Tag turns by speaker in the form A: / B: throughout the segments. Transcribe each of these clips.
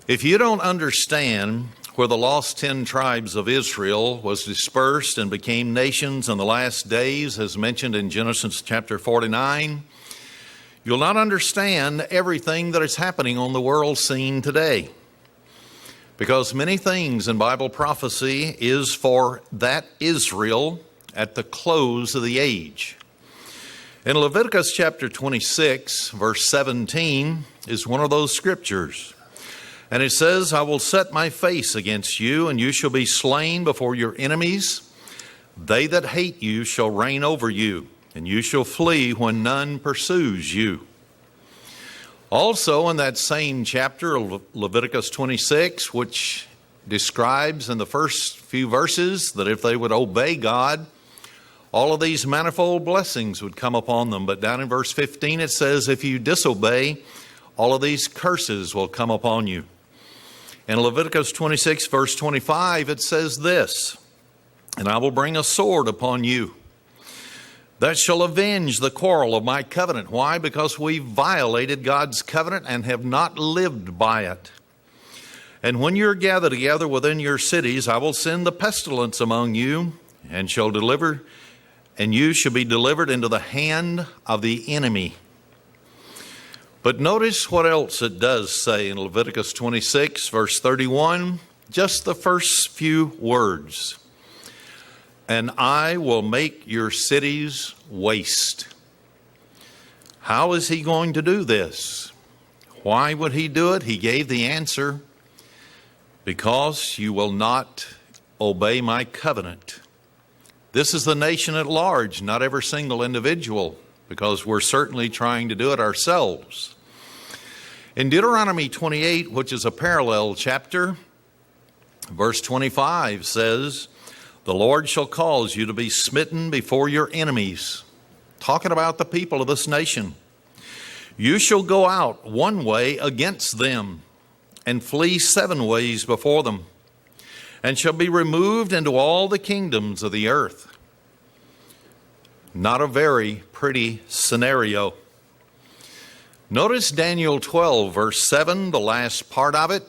A: If you don't understand where the lost 10 tribes of Israel was dispersed and became nations in the last days, as mentioned in Genesis chapter 49, you'll not understand everything that is happening on the world scene today. Because many things in Bible prophecy is for that Israel at the close of the age. In Leviticus chapter 26, verse 17 is one of those scriptures. And it says, I will set my face against you, and you shall be slain before your enemies. They that hate you shall reign over you, and you shall flee when none pursues you. Also in that same chapter of Leviticus 26, which describes in the first few verses that if they would obey God, all of these manifold blessings would come upon them. But down in verse 15 it says, if you disobey, all of these curses will come upon you. In Leviticus 26, verse 25, it says this, and I will bring a sword upon you that shall avenge the quarrel of my covenant. Why? Because we violated God's covenant and have not lived by it. And when you are gathered together within your cities, I will send the pestilence among you, and you shall be delivered into the hand of the enemy. But notice what else it does say in Leviticus 26, verse 31, just the first few words. And I will make your cities waste. How is he going to do this? Why would he do it? He gave the answer. Because you will not obey my covenant. This is the nation at large, not every single individual, because we're certainly trying to do it ourselves. In Deuteronomy 28, which is a parallel chapter, verse 25 says, the Lord shall cause you to be smitten before your enemies. Talking about the people of this nation. You shall go out one way against them and flee 7 ways before them, and shall be removed into all the kingdoms of the earth. Not a very pretty scenario. Notice Daniel 12, verse 7, the last part of it.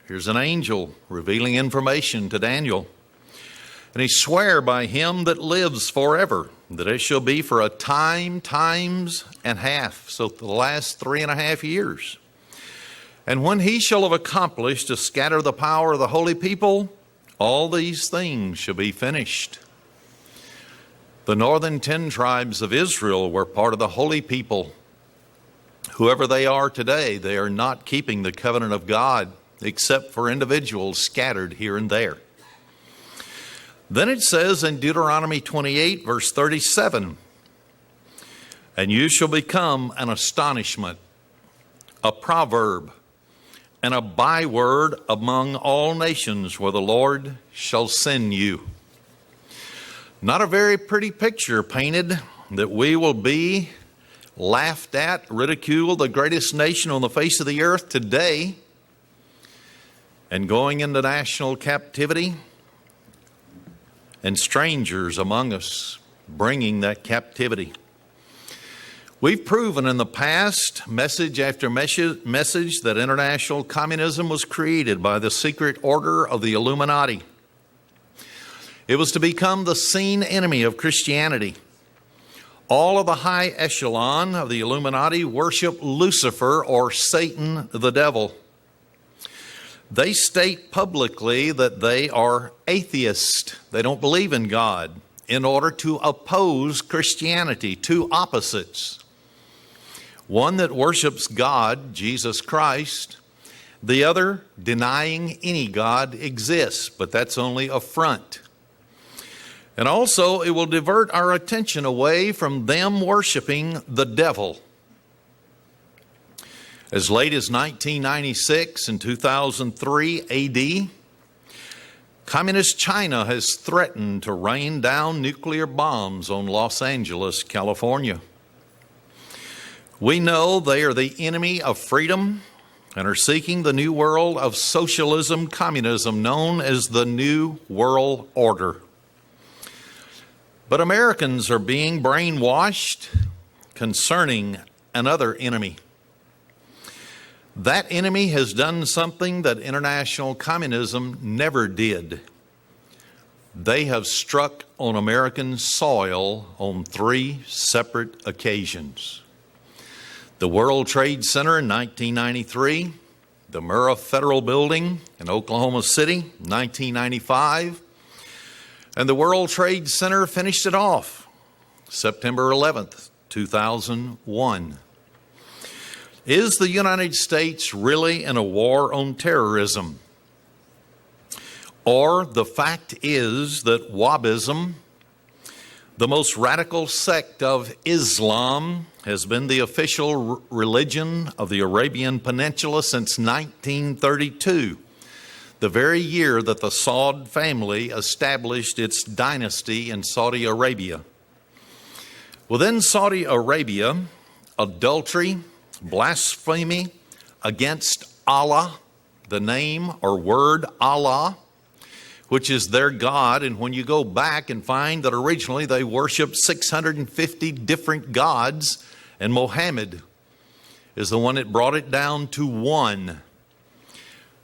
A: Here's an angel revealing information to Daniel. And he sware by him that lives forever, that it shall be for a time, times and half. So the last 3.5 years. And when he shall have accomplished to scatter the power of the holy people, all these things shall be finished. The northern 10 tribes of Israel were part of the holy people. Whoever they are today, they are not keeping the covenant of God, except for individuals scattered here and there. Then it says in Deuteronomy 28, verse 37, and you shall become an astonishment, a proverb, and a byword among all nations where the Lord shall send you. Not a very pretty picture painted that we will be laughed at, ridiculed, the greatest nation on the face of the earth today, and going into national captivity, and strangers among us bringing that captivity. We've proven in the past, message after message, that international communism was created by the secret order of the Illuminati. It was to become the seen enemy of Christianity. All of the high echelon of the Illuminati worship Lucifer, or Satan the devil. They state publicly that they are atheist. They don't believe in God, in order to oppose Christianity, 2 opposites. One that worships God, Jesus Christ. The other denying any God exists, but that's only a front. And also, it will divert our attention away from them worshiping the devil. As late as 1996 and 2003 AD, Communist China has threatened to rain down nuclear bombs on Los Angeles, California. We know they are the enemy of freedom and are seeking the new world of socialism, communism, known as the New World Order. But Americans are being brainwashed concerning another enemy. That enemy has done something that international communism never did. They have struck on American soil on 3 separate occasions. The World Trade Center in 1993, the Murrah Federal Building in Oklahoma City, 1995, and the World Trade Center finished it off September 11th, 2001. Is the United States really in a war on terrorism? Or the fact is that Wahhabism, the most radical sect of Islam, has been the official religion of the Arabian Peninsula since 1932, the very year that the Saud family established its dynasty in Saudi Arabia. Within Saudi Arabia, adultery, blasphemy against Allah, the name or word Allah, which is their God, and when you go back and find that originally they worshiped 650 different gods, and Muhammad is the one that brought it down to one.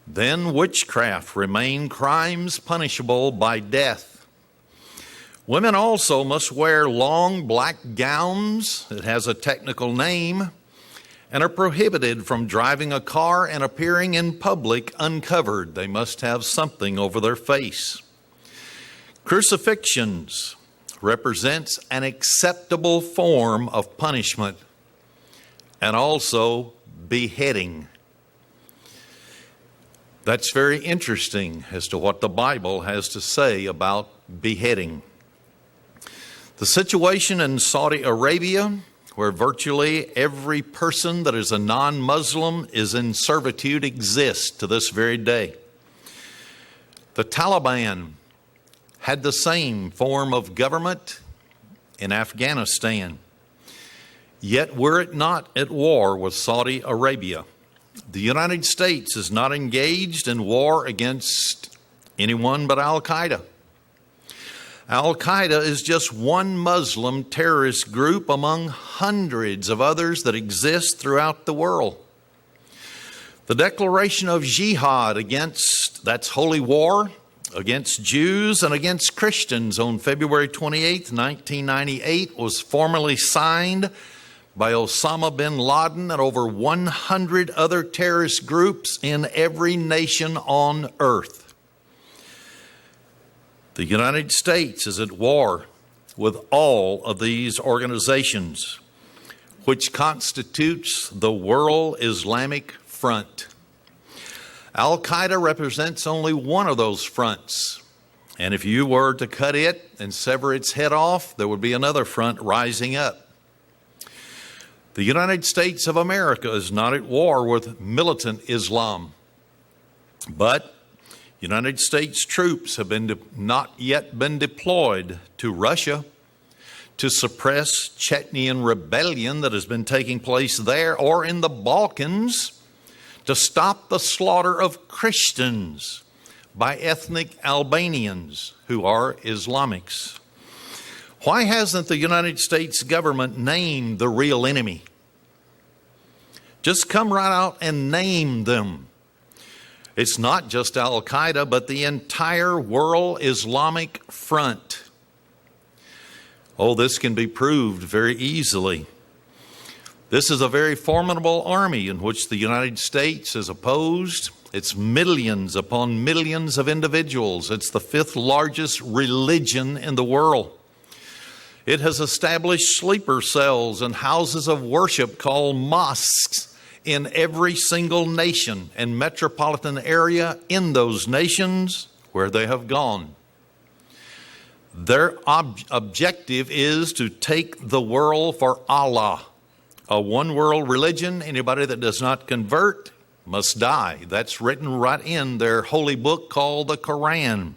A: Then witchcraft remain crimes punishable by death. Women also must wear long black gowns, it has a technical name, and are prohibited from driving a car and appearing in public uncovered. They must have something over their face. Crucifixions represents an acceptable form of punishment, and also beheading. That's very interesting as to what the Bible has to say about beheading. The situation in Saudi Arabia, where virtually every person that is a non-Muslim is in servitude, exists to this very day. The Taliban had the same form of government in Afghanistan. Yet were it not at war with Saudi Arabia, the United States is not engaged in war against anyone but Al-Qaeda. Al-Qaeda is just one Muslim terrorist group among hundreds of others that exist throughout the world. The declaration of jihad against, that's holy war, against Jews and against Christians on February 28, 1998 was formally signed by Osama bin Laden and over 100 other terrorist groups in every nation on earth. The United States is at war with all of these organizations, which constitutes the World Islamic Front. Al-Qaeda represents only one of those fronts, and if you were to cut it and sever its head off, there would be another front rising up. The United States of America is not at war with militant Islam, but United States troops have not yet been deployed to Russia to suppress Chechenian rebellion that has been taking place there or in the Balkans to stop the slaughter of Christians by ethnic Albanians who are Islamics. Why hasn't the United States government named the real enemy? Just come right out and name them. It's not just Al-Qaeda, but the entire World Islamic Front. Oh, this can be proved very easily. This is a very formidable army in which the United States is opposed. It's millions upon millions of individuals. It's the 5th largest religion in the world. It has established sleeper cells and houses of worship called mosques in every single nation and metropolitan area in those nations where they have gone. Their objective is to take the world for Allah, a one world religion. Anybody that does not convert must die. That's written right in their holy book called the Quran.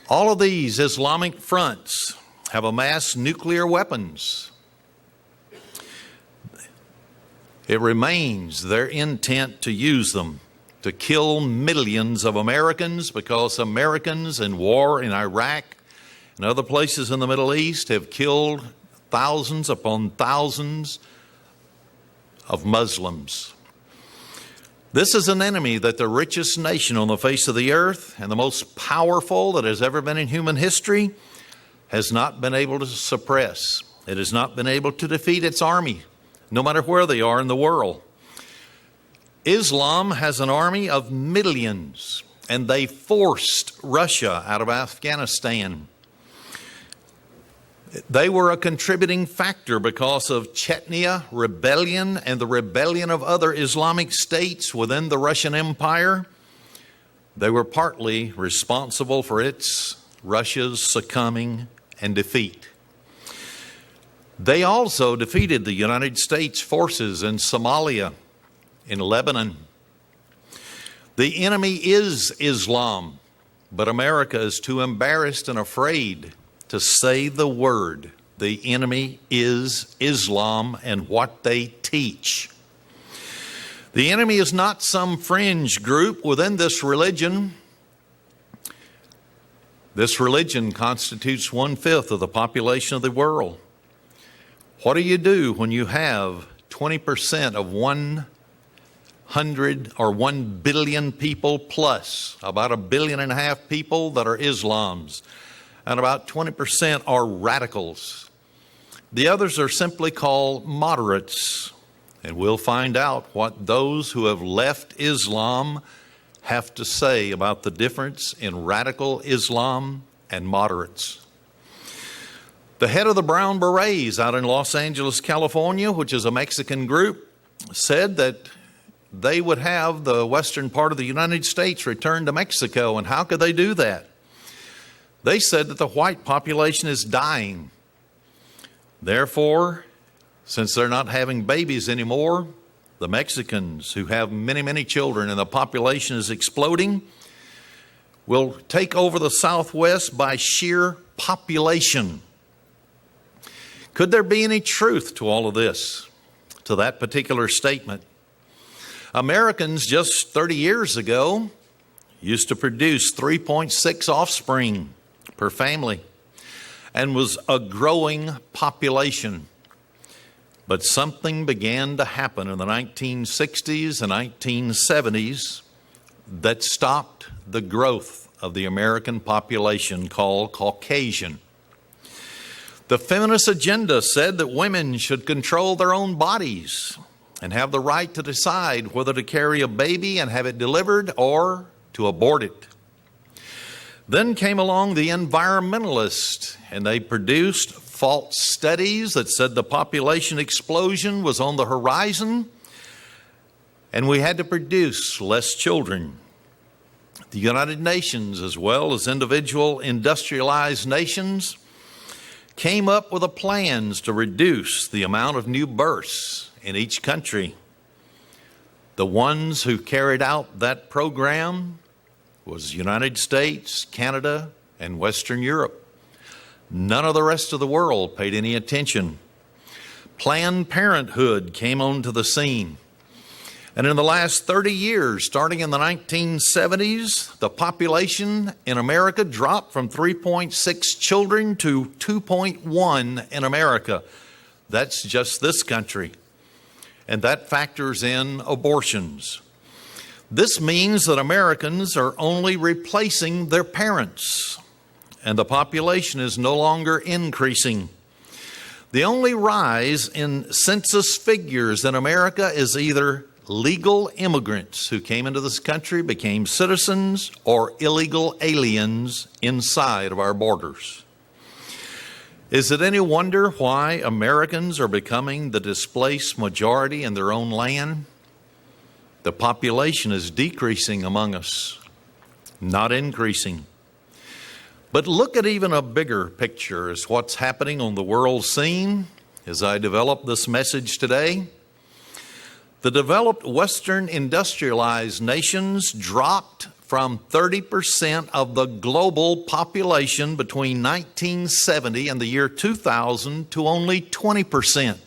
A: All of these Islamic fronts have amassed nuclear weapons. It remains their intent to use them to kill millions of Americans, because Americans in war in Iraq and other places in the Middle East have killed thousands upon thousands of Muslims. This is an enemy that the richest nation on the face of the earth and the most powerful that has ever been in human history has not been able to suppress. It has not been able to defeat its army, no matter where they are in the world. Islam has an army of millions, and they forced Russia out of Afghanistan. They were a contributing factor because of Chechnya rebellion and the rebellion of other Islamic states within the Russian Empire. They were partly responsible for Russia's succumbing and defeat. They also defeated the United States forces in Somalia, in Lebanon. The enemy is Islam, but America is too embarrassed and afraid to say the word. The enemy is Islam and what they teach. The enemy is not some fringe group within this religion. This religion constitutes 1/5 of the population of the world. What do you do when you have 20% of 100 or 1 billion people plus, about 1.5 billion people that are Islams, and about 20% are radicals? The others are simply called moderates, and we'll find out what those who have left Islam have to say about the difference in radical Islam and moderates. The head of the Brown Berets out in Los Angeles, California, which is a Mexican group, said that they would have the western part of the United States return to Mexico. And how could they do that? They said that the white population is dying. Therefore, since they're not having babies anymore, the Mexicans, who have many, many children and the population is exploding, will take over the Southwest by sheer population. Could there be any truth to all of this, to that particular statement? Americans just 30 years ago used to produce 3.6 offspring per family and was a growing population. But something began to happen in the 1960s and 1970s that stopped the growth of the American population called Caucasian. The feminist agenda said that women should control their own bodies and have the right to decide whether to carry a baby and have it delivered or to abort it. Then came along the environmentalists, and they produced false studies that said the population explosion was on the horizon and we had to produce less children. The United Nations, as well as individual industrialized nations, came up with plans to reduce the amount of new births in each country. The ones who carried out that program was United States, Canada, and Western Europe. None of the rest of the world paid any attention. Planned Parenthood came onto the scene. And in the last 30 years, starting in the 1970s, the population in America dropped from 3.6 children to 2.1 in America. That's just this country. And that factors in abortions. This means that Americans are only replacing their parents, and the population is no longer increasing. The only rise in census figures in America is either legal immigrants who came into this country, became citizens, or illegal aliens inside of our borders. Is it any wonder why Americans are becoming the displaced majority in their own land? The population is decreasing among us, not increasing. But look at even a bigger picture as what's happening on the world scene as I develop this message today. The developed Western industrialized nations dropped from 30% of the global population between 1970 and the year 2000 to only 20%.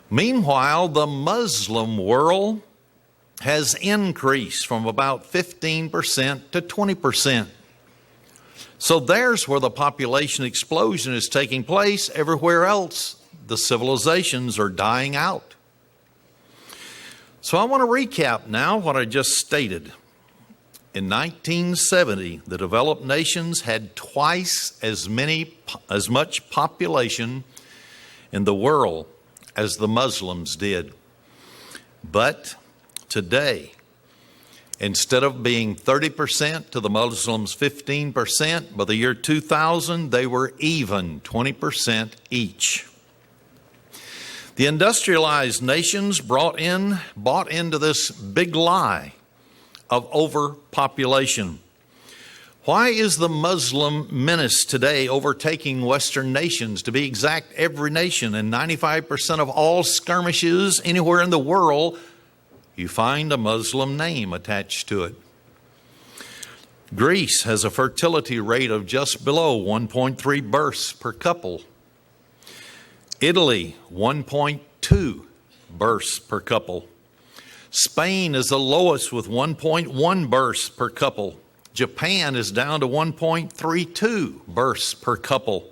A: Meanwhile, the Muslim world has increased from about 15% to 20%. So there's where the population explosion is taking place. Everywhere else, the civilizations are dying out. So I want to recap now what I just stated. In 1970, the developed nations had twice as much population in the world as the Muslims did. But today, instead of being 30% to the Muslims 15%, by the year 2000, they were even 20% each. The industrialized nations bought into this big lie of overpopulation. Why is the Muslim menace today overtaking Western nations? To be exact, every nation, and 95% of all skirmishes anywhere in the world, you find a Muslim name attached to it. Greece has a fertility rate of just below 1.3 births per couple. Italy, 1.2 births per couple. Spain is the lowest with 1.1 births per couple. Japan is down to 1.32 births per couple.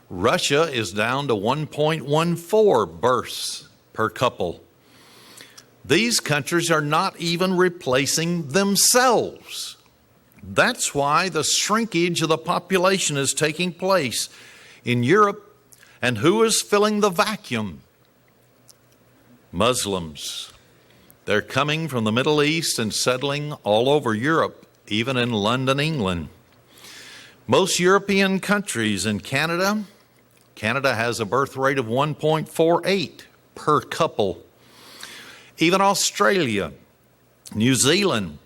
A: Russia is down to 1.14 births per couple. These countries are not even replacing themselves. That's why the shrinkage of the population is taking place in Europe. And who is filling the vacuum? Muslims. They're coming from the Middle East and settling all over Europe, even in London, England. Most European countries and Canada has a birth rate of 1.48 per couple. Even Australia, New Zealand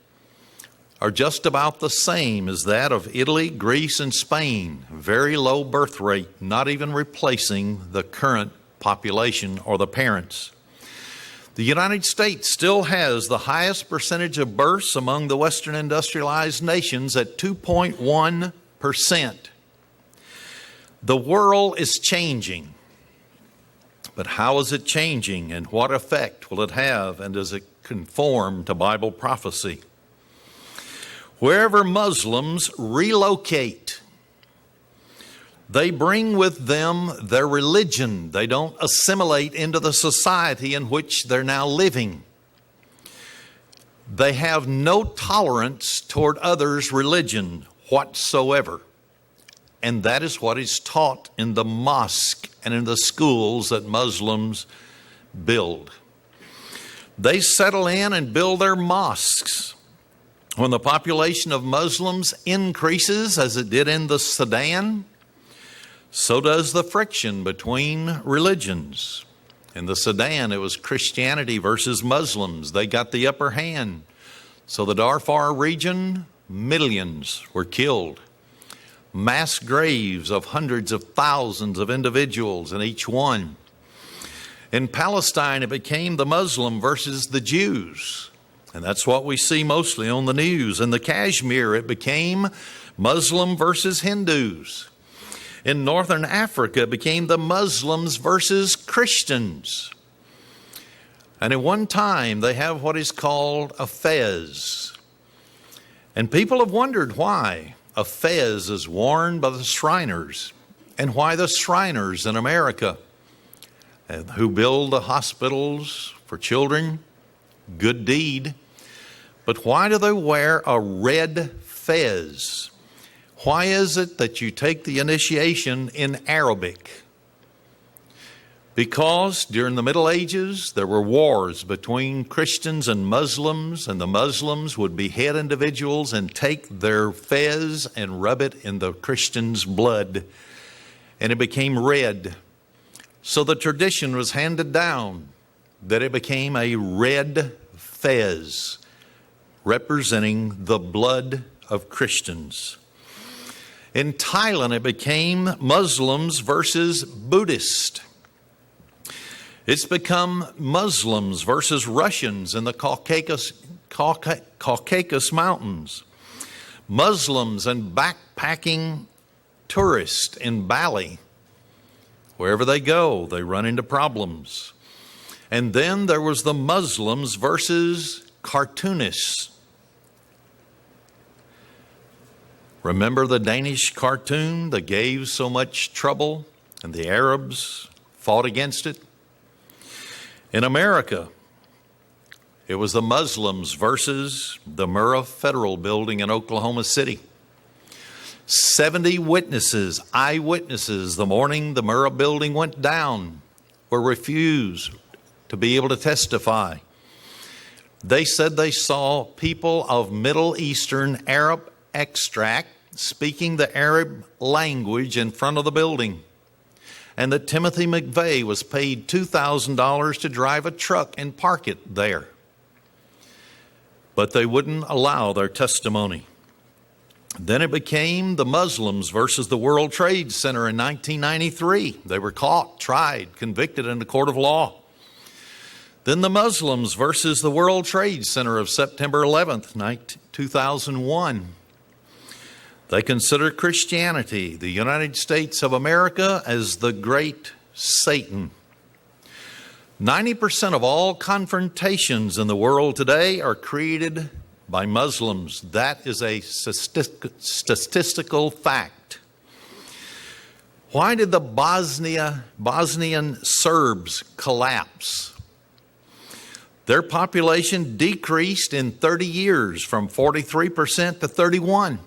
A: are just about the same as that of Italy, Greece, and Spain. Very low birth rate, not even replacing the current population or the parents. The United States still has the highest percentage of births among the Western industrialized nations at 2.1%. The world is changing. But how is it changing, and what effect will it have, and does it conform to Bible prophecy? Wherever Muslims relocate, they bring with them their religion. They don't assimilate into the society in which they're now living. They have no tolerance toward others' religion whatsoever. And that is what is taught in the mosque and in the schools that Muslims build. They settle in and build their mosques. When the population of Muslims increases, as it did in the Sudan, so does the friction between religions. In the Sudan, it was Christianity versus Muslims. They got the upper hand. So the Darfur region, millions were killed. Mass graves of hundreds of thousands of individuals in each one. In Palestine, it became the Muslim versus the Jews. And that's what we see mostly on the news. In the Kashmir, it became Muslim versus Hindus. In northern Africa, it became the Muslims versus Christians. And at one time, they have what is called a fez. And people have wondered why a fez is worn by the Shriners, and why the Shriners in America, who build the hospitals for children, good deed. But why do they wear a red fez? Why is it that you take the initiation in Arabic? Because during the Middle Ages, there were wars between Christians and the Muslims would behead individuals and take their fez and rub it in the Christians' blood, and it became red. So the tradition was handed down that it became a red fez, representing the blood of Christians. In Thailand, it became Muslims versus Buddhists. It's become Muslims versus Russians in the Caucasus Mountains. Muslims and backpacking tourists in Bali. Wherever they go, they run into problems. And then there was the Muslims versus cartoonists. Remember the Danish cartoon that gave so much trouble and the Arabs fought against it? In America, It was the Muslims versus the Murrah Federal Building in Oklahoma City. 70 witnesses, eyewitnesses, the morning the Murrah Building went down, were refused to be able to testify. They said they saw people of Middle Eastern Arab extract speaking the Arab language in front of the building, and that Timothy McVeigh was paid $2,000 to drive a truck and park it there. But they wouldn't allow their testimony. Then it became the Muslims versus the World Trade Center in 1993. They were caught, tried, convicted in the court of law. Then the Muslims versus the World Trade Center of September 11th, 2001. They consider Christianity, the United States of America, as the great Satan. 90% of all confrontations in the world today are created by Muslims. That is a statistical fact. Why did the Bosnian Serbs collapse? Their population decreased in 30 years from 43% to 31%,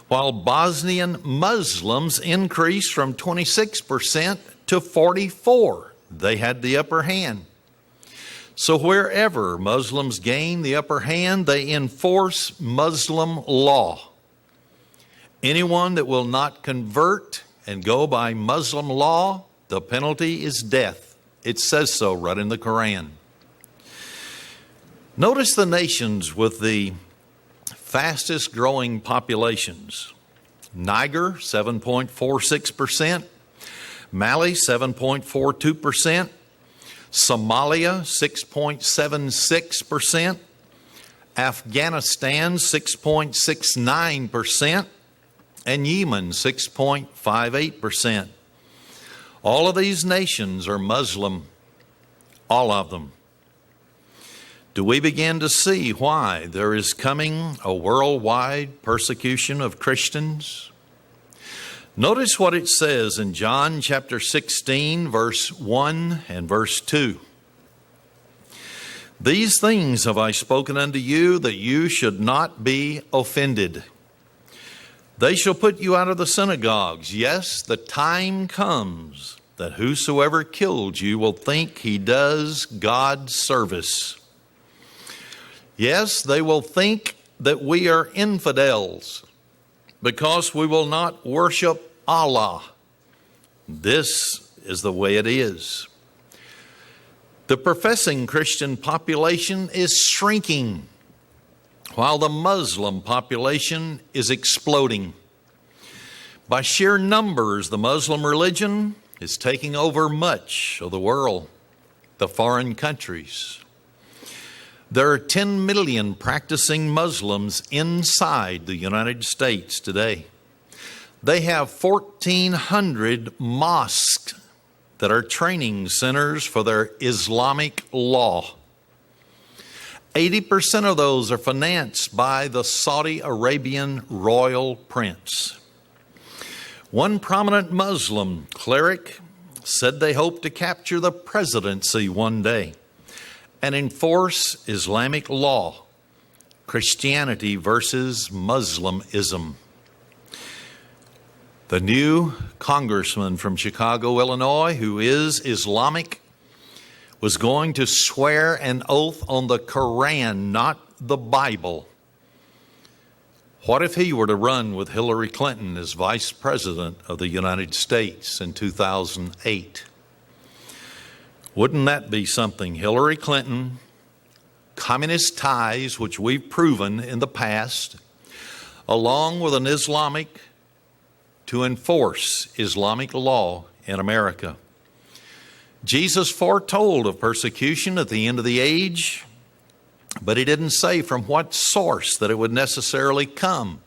A: while Bosnian Muslims increased from 26% to 44%. They had the upper hand. So wherever Muslims gain the upper hand, they enforce Muslim law. Anyone that will not convert and go by Muslim law, the penalty is death. It says so right in the Quran. Notice the nations with the fastest growing populations. Niger, 7.46%. Mali, 7.42%. Somalia, 6.76%. Afghanistan, 6.69%. And Yemen, 6.58%. All of these nations are Muslim, all of them. Do we begin to see why there is coming a worldwide persecution of Christians? Notice what it says in John chapter 16, verse 1 and verse 2. These things have I spoken unto you, that you should not be offended. They shall put you out of the synagogues. Yes, the time comes that whosoever killed you will think he does God service. Yes, they will think that we are infidels because we will not worship Allah. This is the way it is. The professing Christian population is shrinking, while the Muslim population is exploding. By sheer numbers, the Muslim religion is taking over much of the world, the foreign countries. There are 10 million practicing Muslims inside the United States today. They have 1,400 mosques that are training centers for their Islamic law. 80% of those are financed by the Saudi Arabian royal prince. One prominent Muslim cleric said they hope to capture the presidency one day and enforce Islamic law, Christianity versus Muslimism. The new congressman from Chicago, Illinois, who is Islamic, was going to swear an oath on the Quran, not the Bible. What if he were to run with Hillary Clinton as vice president of the United States in 2008? Wouldn't that be something? Hillary Clinton, communist ties, which we've proven in the past, along with an Islamic to enforce Islamic law in America. Jesus foretold of persecution at the end of the age, but he didn't say from what source that it would necessarily come.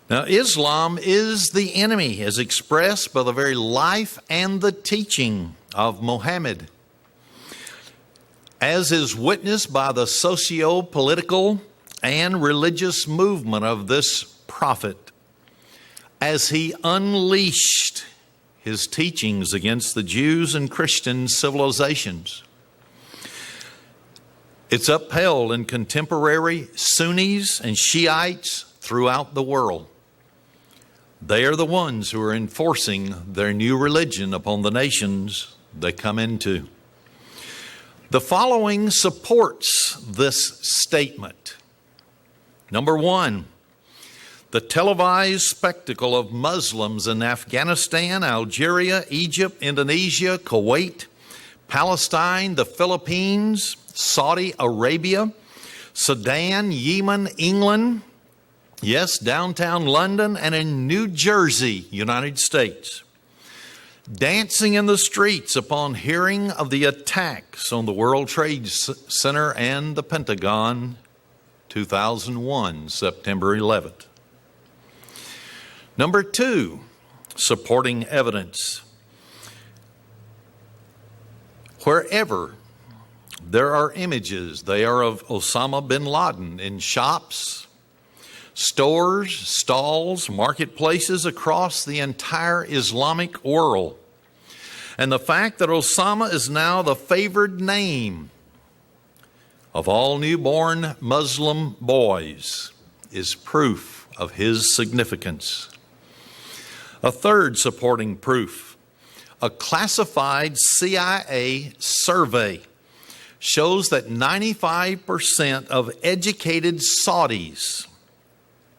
A: Now, Islam is the enemy, as expressed by the very life and the teaching of Muhammad, as is witnessed by the socio-political and religious movement of this prophet, as he unleashed his teachings against the Jews and Christian civilizations. It's upheld in contemporary Sunnis and Shiites throughout the world. They are the ones who are enforcing their new religion upon the nations they come into. The following supports this statement. Number one, the televised spectacle of Muslims in Afghanistan, Algeria, Egypt, Indonesia, Kuwait, Palestine, the Philippines, Saudi Arabia, Sudan, Yemen, England, yes, downtown London, and in New Jersey, United States, dancing in the streets upon hearing of the attacks on the World Trade Center and the Pentagon, 2001, September 11th. Number two, supporting evidence. Wherever there are images, they are of Osama bin Laden in shops, stores, stalls, marketplaces across the entire Islamic world. And the fact that Osama is now the favored name of all newborn Muslim boys is proof of his significance. A third supporting proof, a classified CIA survey shows that 95% of educated Saudis,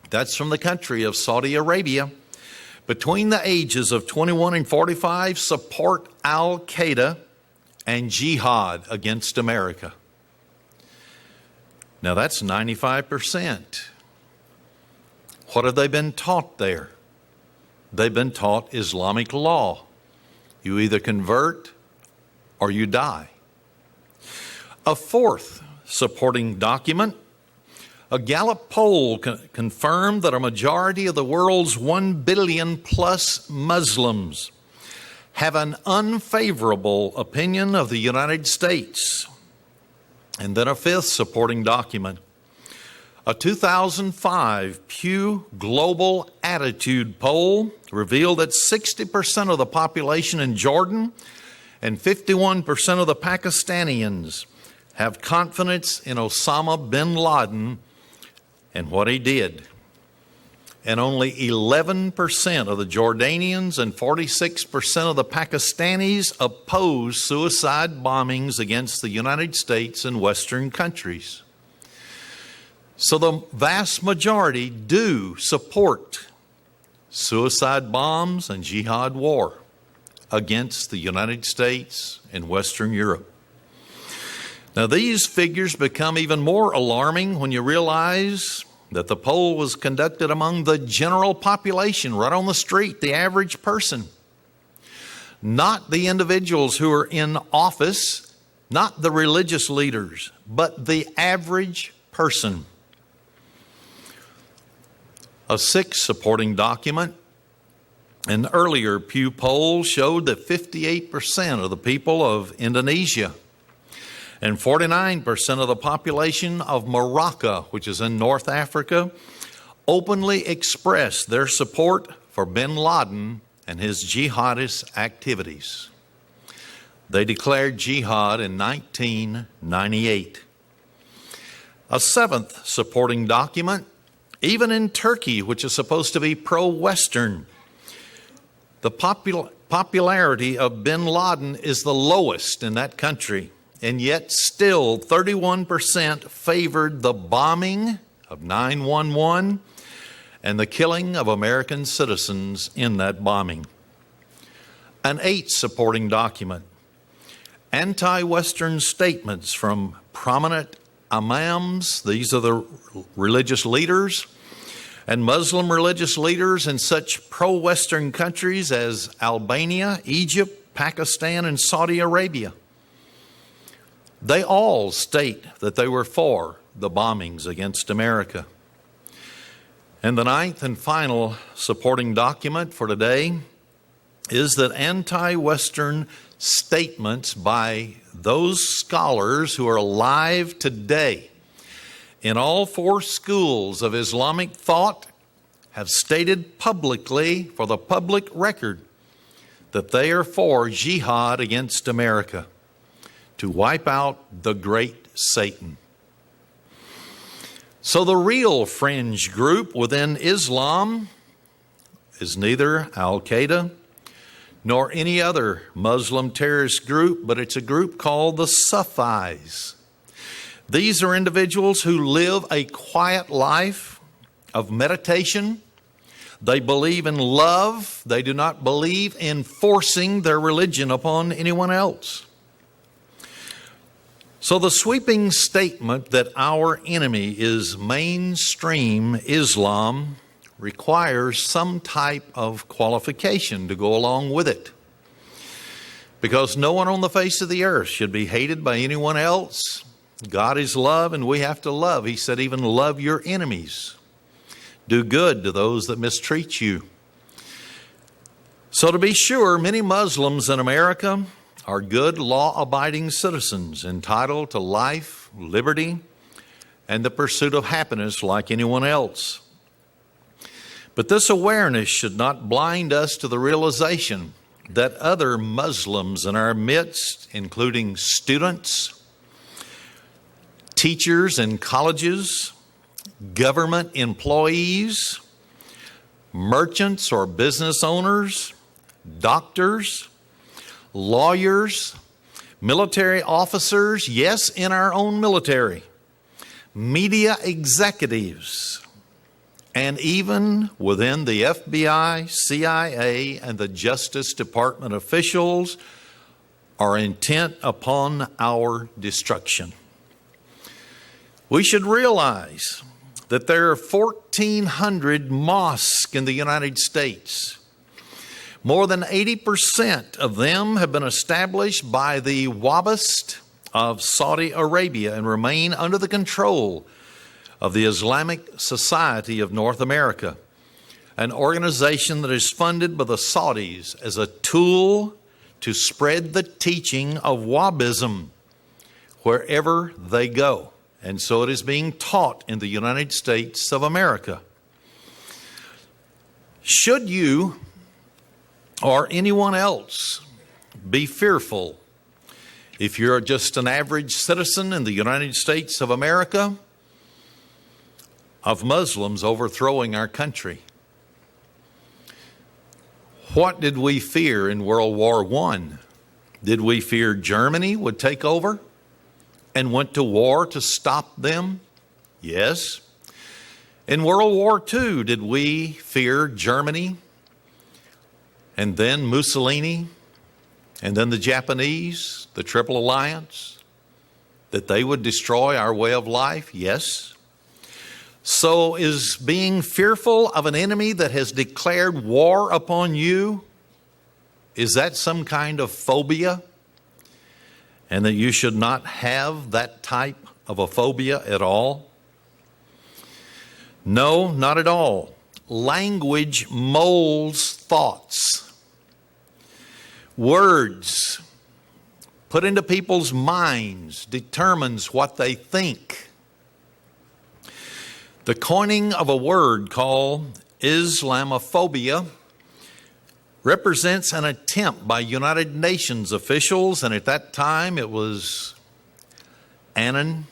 A: that's from the country of Saudi Arabia, between the ages of 21 and 45 support Al-Qaeda and jihad against America. Now that's 95%. What have they been taught there? They've been taught Islamic law. You either convert or you die. A fourth supporting document, a Gallup poll confirmed that a majority of the world's 1 billion plus Muslims have an unfavorable opinion of the United States. And then a fifth supporting document, a 2005 Pew Global Attitude poll revealed that 60% of the population in Jordan and 51% of the Pakistanians have confidence in Osama bin Laden and what he did. And only 11% of the Jordanians and 46% of the Pakistanis oppose suicide bombings against the United States and Western countries. So the vast majority do support suicide bombs and jihad war against the United States and Western Europe. Now these figures become even more alarming when you realize that the poll was conducted among the general population, right on the street, the average person. Not the individuals who are in office, not the religious leaders, but the average person. A sixth supporting document, an earlier Pew poll showed that 58% of the people of Indonesia and 49% of the population of Morocco, which is in North Africa, openly expressed their support for bin Laden and his jihadist activities. They declared jihad in 1998. A seventh supporting document, even in Turkey, which is supposed to be pro-Western, the popularity of bin Laden is the lowest in that country. And yet still 31% favored the bombing of 9/11 and the killing of American citizens in that bombing. An eighth supporting document, anti-Western statements from prominent imams, these are the religious leaders, and Muslim religious leaders in such pro-Western countries as Albania, Egypt, Pakistan, and Saudi Arabia. They all state that they were for the bombings against America. And the ninth and final supporting document for today is that anti-Western statements by those scholars who are alive today in all four schools of Islamic thought have stated publicly for the public record that they are for jihad against America, to wipe out the great Satan. So the real fringe group within Islam is neither Al-Qaeda nor any other Muslim terrorist group, but it's a group called the Sufis. These are individuals who live a quiet life of meditation. They believe in love. They do not believe in forcing their religion upon anyone else. So the sweeping statement that our enemy is mainstream Islam requires some type of qualification to go along with it. Because no one on the face of the earth should be hated by anyone else. God is love and we have to love. He said even love your enemies. Do good to those that mistreat you. So to be sure, many Muslims in America are good, law-abiding citizens entitled to life, liberty, and the pursuit of happiness like anyone else. But this awareness should not blind us to the realization that other Muslims in our midst, including students, teachers in colleges, government employees, merchants or business owners, doctors, lawyers, military officers, yes, in our own military, media executives, and even within the FBI, CIA, and the Justice Department officials are intent upon our destruction. We should realize that there are 1,400 mosques in the United States. More than 80% of them have been established by the Wahhabist of Saudi Arabia and remain under the control of the Islamic Society of North America, an organization that is funded by the Saudis as a tool to spread the teaching of Wahhabism wherever they go. And so it is being taught in the United States of America. Should you or anyone else be fearful if you're just an average citizen in the United States of America of Muslims overthrowing our country? What did we fear in World War I? Did we fear Germany would take over and went to war to stop them? Yes. In World War II, did we fear Germany and then Mussolini and then the Japanese, the Triple Alliance, that they would destroy our way of life? Yes. So is being fearful of an enemy that has declared war upon you, is that some kind of phobia? And that you should not have that type of a phobia at all? No, not at all. Language molds thoughts. Words put into people's minds determines what they think. The coining of a word called Islamophobia represents an attempt by United Nations officials, and at that time it was Annan,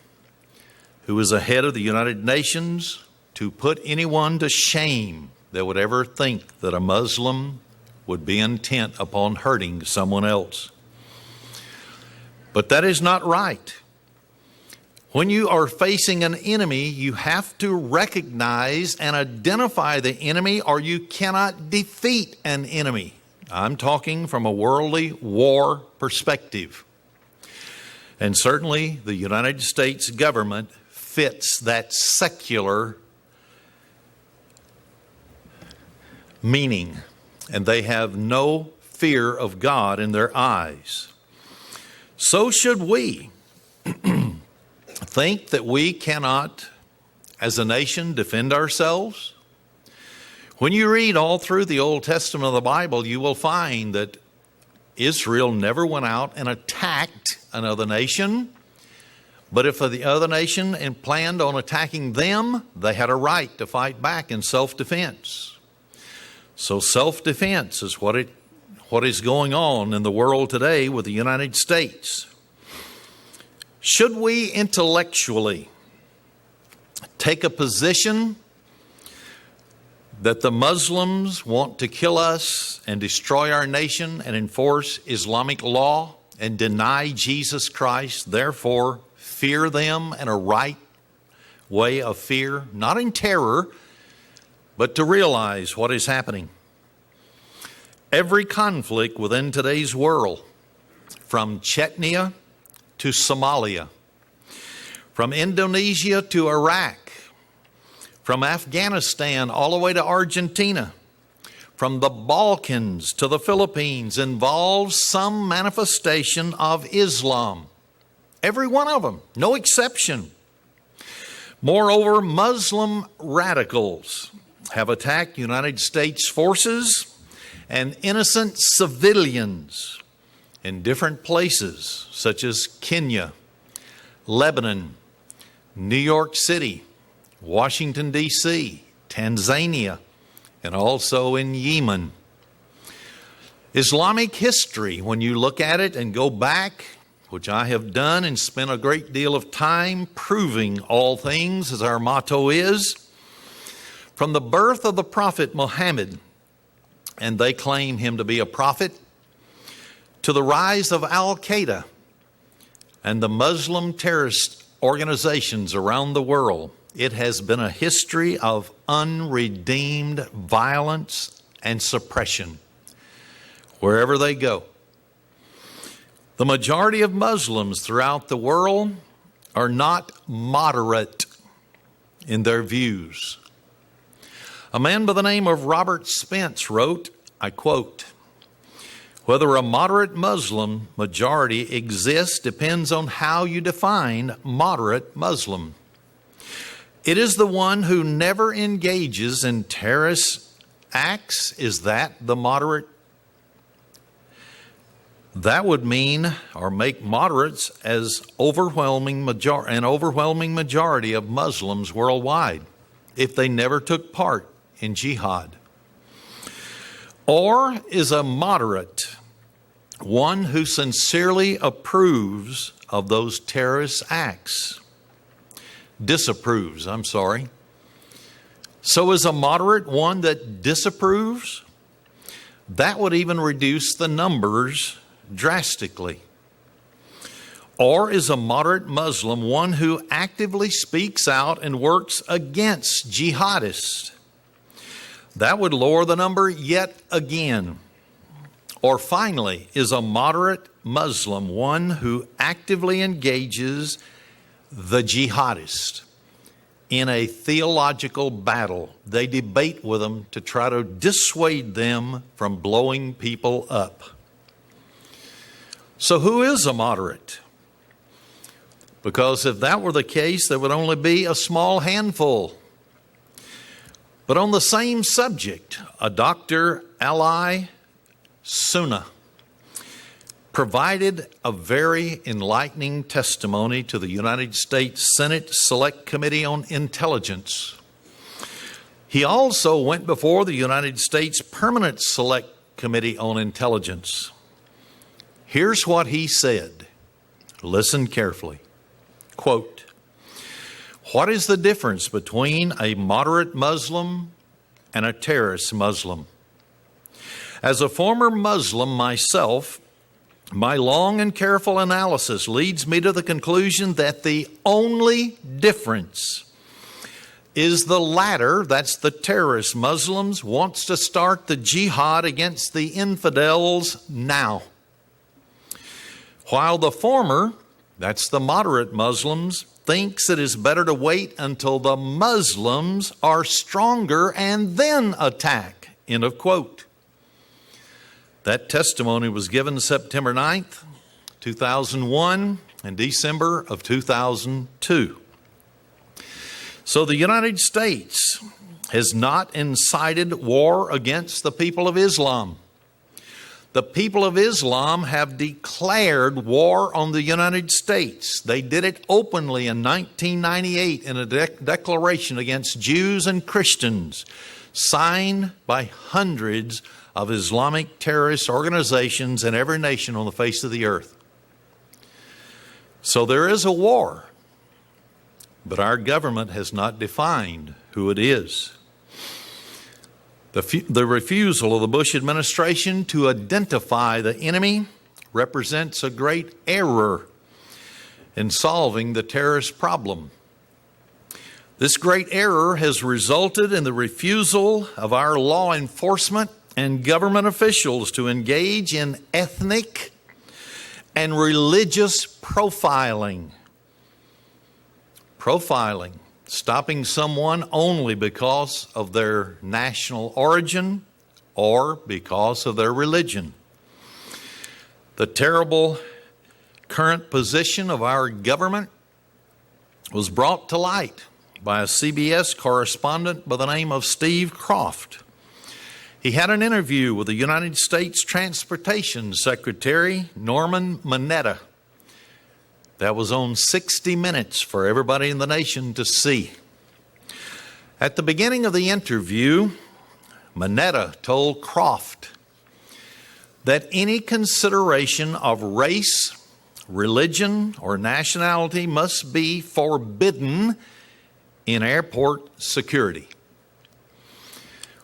A: who was the head of the United Nations, to put anyone to shame that would ever think that a Muslim would be intent upon hurting someone else. But that is not right. When you are facing an enemy, you have to recognize and identify the enemy, or you cannot defeat an enemy. I'm talking from a worldly war perspective. And certainly the United States government fits that secular meaning, and they have no fear of God in their eyes. So should we think that we cannot, as a nation, defend ourselves? When you read all through the Old Testament of the Bible, you will find that Israel never went out and attacked another nation. But if the other nation planned on attacking them, they had a right to fight back in self-defense. So self-defense is what is going on in the world today with the United States. Should we intellectually take a position that the Muslims want to kill us and destroy our nation and enforce Islamic law and deny Jesus Christ, therefore fear them in a right way of fear, not in terror, but to realize what is happening? Every conflict within today's world, from Chechnya to Somalia, from Indonesia to Iraq, from Afghanistan all the way to Argentina, from the Balkans to the Philippines, involves some manifestation of Islam. Every one of them, no exception. Moreover, Muslim radicals have attacked United States forces and innocent civilians in different places, such as Kenya, Lebanon, New York City, Washington, D.C., Tanzania, and also in Yemen. Islamic history, when you look at it and go back, which I have done and spent a great deal of time proving all things, as our motto is, from the birth of the prophet Muhammad, and they claim him to be a prophet, to the rise of Al-Qaeda and the Muslim terrorist organizations around the world, it has been a history of unredeemed violence and suppression wherever they go. The majority of Muslims throughout the world are not moderate in their views. A man by the name of Robert Spence wrote, I quote, "Whether a moderate Muslim majority exists depends on how you define moderate Muslim. It is the one who never engages in terrorist acts. Is that the moderate? That would mean or make moderates as an overwhelming majority of Muslims worldwide if they never took part in jihad. Or is a moderate one who sincerely approves of those terrorist acts? Disapproves, I'm sorry. So is a moderate one that disapproves? That would even reduce the numbers drastically. Or is a moderate Muslim one who actively speaks out and works against jihadists? That would lower the number yet again. Or finally, is a moderate Muslim one who actively engages the jihadist in a theological battle? They debate with them to try to dissuade them from blowing people up. So who is a moderate? Because if that were the case, there would only be a small handful. But on the same subject, a Dr. Ali Sunnah provided a very enlightening testimony to the United States Senate Select Committee on Intelligence. He also went before the United States Permanent Select Committee on Intelligence. Here's what he said. Listen carefully. Quote, "What is the difference between a moderate Muslim and a terrorist Muslim? As a former Muslim myself, my long and careful analysis leads me to the conclusion that the only difference is the latter, that's the terrorist Muslims, wants to start the jihad against the infidels now. While the former, that's the moderate Muslims, thinks it is better to wait until the Muslims are stronger and then attack." End of quote. That testimony was given September 9th, 2001 and December of 2002. So the United States has not incited war against the people of Islam. The people of Islam have declared war on the United States. They did it openly in 1998 in a declaration against Jews and Christians, signed by hundreds of Islamic terrorist organizations in every nation on the face of the earth. So there is a war, but our government has not defined who it is. The refusal of the Bush administration to identify the enemy represents a great error in solving the terrorist problem. This great error has resulted in the refusal of our law enforcement and government officials to engage in ethnic and religious profiling. Stopping someone only because of their national origin or because of their religion. The terrible current position of our government was brought to light by a CBS correspondent by the name of Steve Kroft. He had an interview with the United States Transportation Secretary Norman Mineta. That was on 60 Minutes for everybody in the nation to see. At the beginning of the interview, Mineta told Kroft that any consideration of race, religion, or nationality must be forbidden in airport security.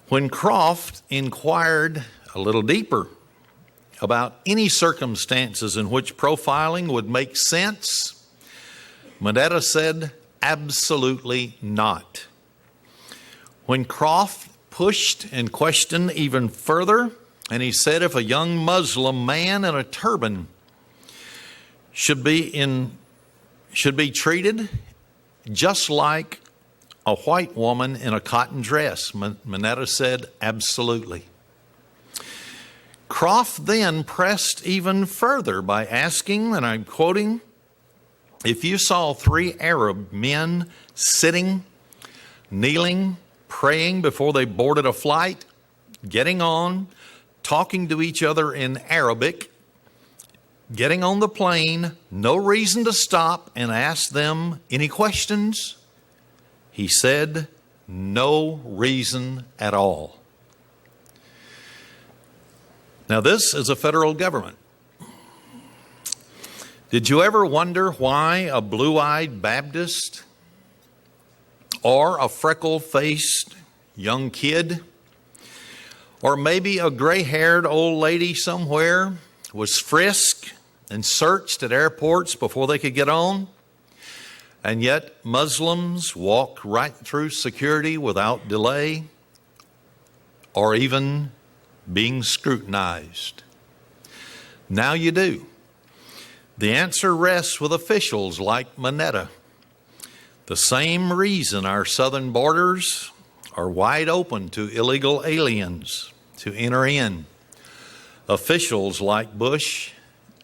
A: When Kroft inquired a little deeper about any circumstances in which profiling would make sense, Mineta said, absolutely not. When Kroft pushed and questioned even further, and he said if a young Muslim man in a turban should be treated just like a white woman in a cotton dress, Mineta said, absolutely. Kroft then pressed even further by asking, and I'm quoting, if you saw 3 Arab men sitting, kneeling, praying before they boarded a flight, getting on, talking to each other in Arabic, getting on the plane, no reason to stop and ask them any questions, he said, no reason at all. Now, this is a federal government. Did you ever wonder why a blue-eyed Baptist or a freckle-faced young kid or maybe a gray-haired old lady somewhere was frisked and searched at airports before they could get on? And yet Muslims walk right through security without delay or even being scrutinized. Now you do. The answer rests with officials like Mineta. The same reason our southern borders are wide open to illegal aliens to enter in. Officials like Bush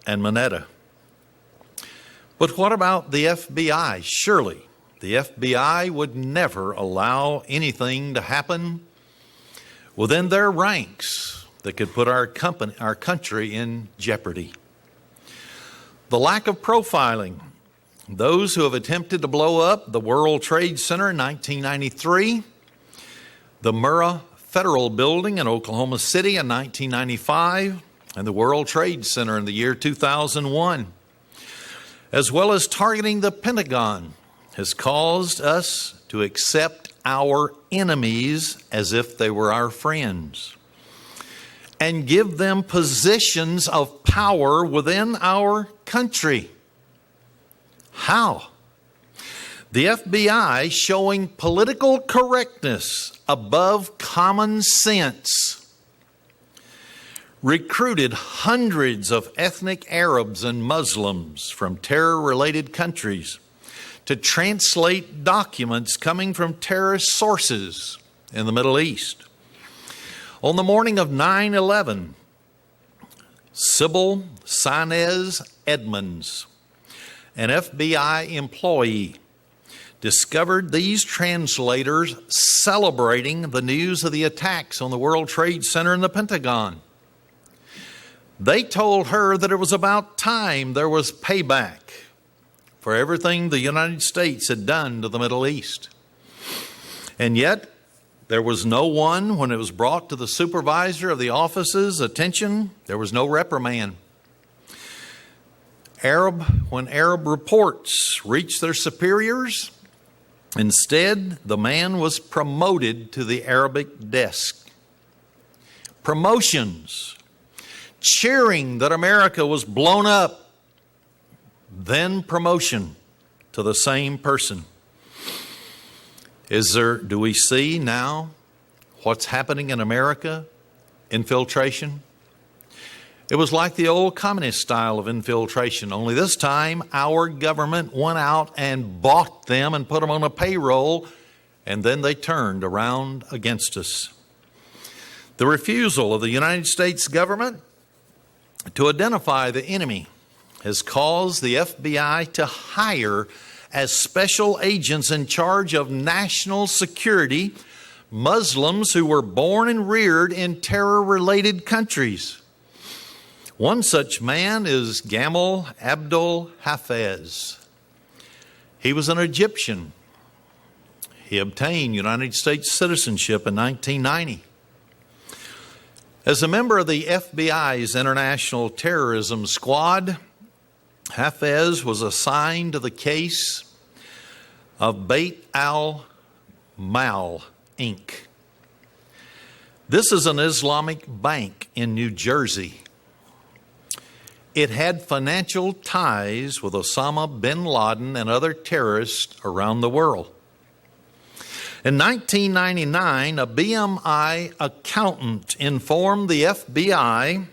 A: and Mineta. But what about the FBI? Surely the FBI would never allow anything to happen within their ranks that could put our country in jeopardy. The lack of profiling. Those who have attempted to blow up the World Trade Center in 1993, the Murrah Federal Building in Oklahoma City in 1995, and the World Trade Center in the year 2001, as well as targeting the Pentagon, has caused us to accept our enemies as if they were our friends and give them positions of power within our country. How? The FBI, showing political correctness above common sense, recruited hundreds of ethnic Arabs and Muslims from terror-related countries to translate documents coming from terrorist sources in the Middle East. On the morning of 9/11, Sybil Sainez Edmonds, an FBI employee, discovered these translators celebrating the news of the attacks on the World Trade Center and the Pentagon. They told her that it was about time there was payback for everything the United States had done to the Middle East. And yet, there was no one, when it was brought to the supervisor of the office's attention, there was no reprimand. When Arab reports reached their superiors, instead, the man was promoted to the Arabic desk. Promotions, cheering that America was blown up, then promotion to the same person. Do we see now what's happening in America? Infiltration. It was like the old communist style of infiltration, only this time our government went out and bought them and put them on a payroll, and then they turned around against us. The refusal of the United States government to identify the enemy has caused the FBI to hire as special agents in charge of national security Muslims who were born and reared in terror-related countries. One such man is Gamal Abdul Hafez. He was an Egyptian. He obtained United States citizenship in 1990. As a member of the FBI's International Terrorism Squad, Hafez was assigned to the case of Bait al-Mal, Inc. This is an Islamic bank in New Jersey. It had financial ties with Osama bin Laden and other terrorists around the world. In 1999, a BMI accountant informed the FBI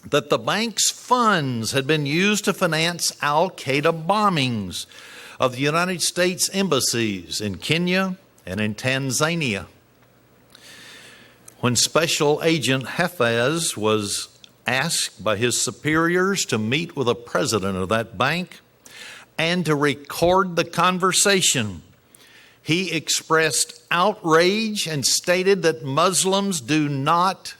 A: that the bank's funds had been used to finance al-Qaeda bombings of the United States embassies in Kenya and in Tanzania. When Special Agent Hafez was asked by his superiors to meet with the president of that bank and to record the conversation, he expressed outrage and stated that Muslims do not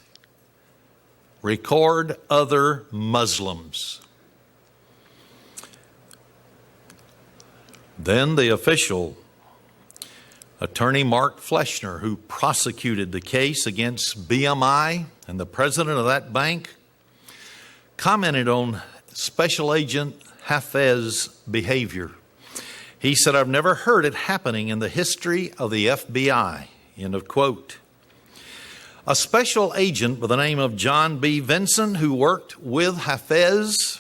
A: record other Muslims. Then the official, Attorney Mark Fleshner, who prosecuted the case against BMI and the president of that bank, commented on Special Agent Hafez's behavior. He said, "I've never heard it happening in the history of the FBI." End of quote. A special agent by the name of John B. Vinson, who worked with Hafez,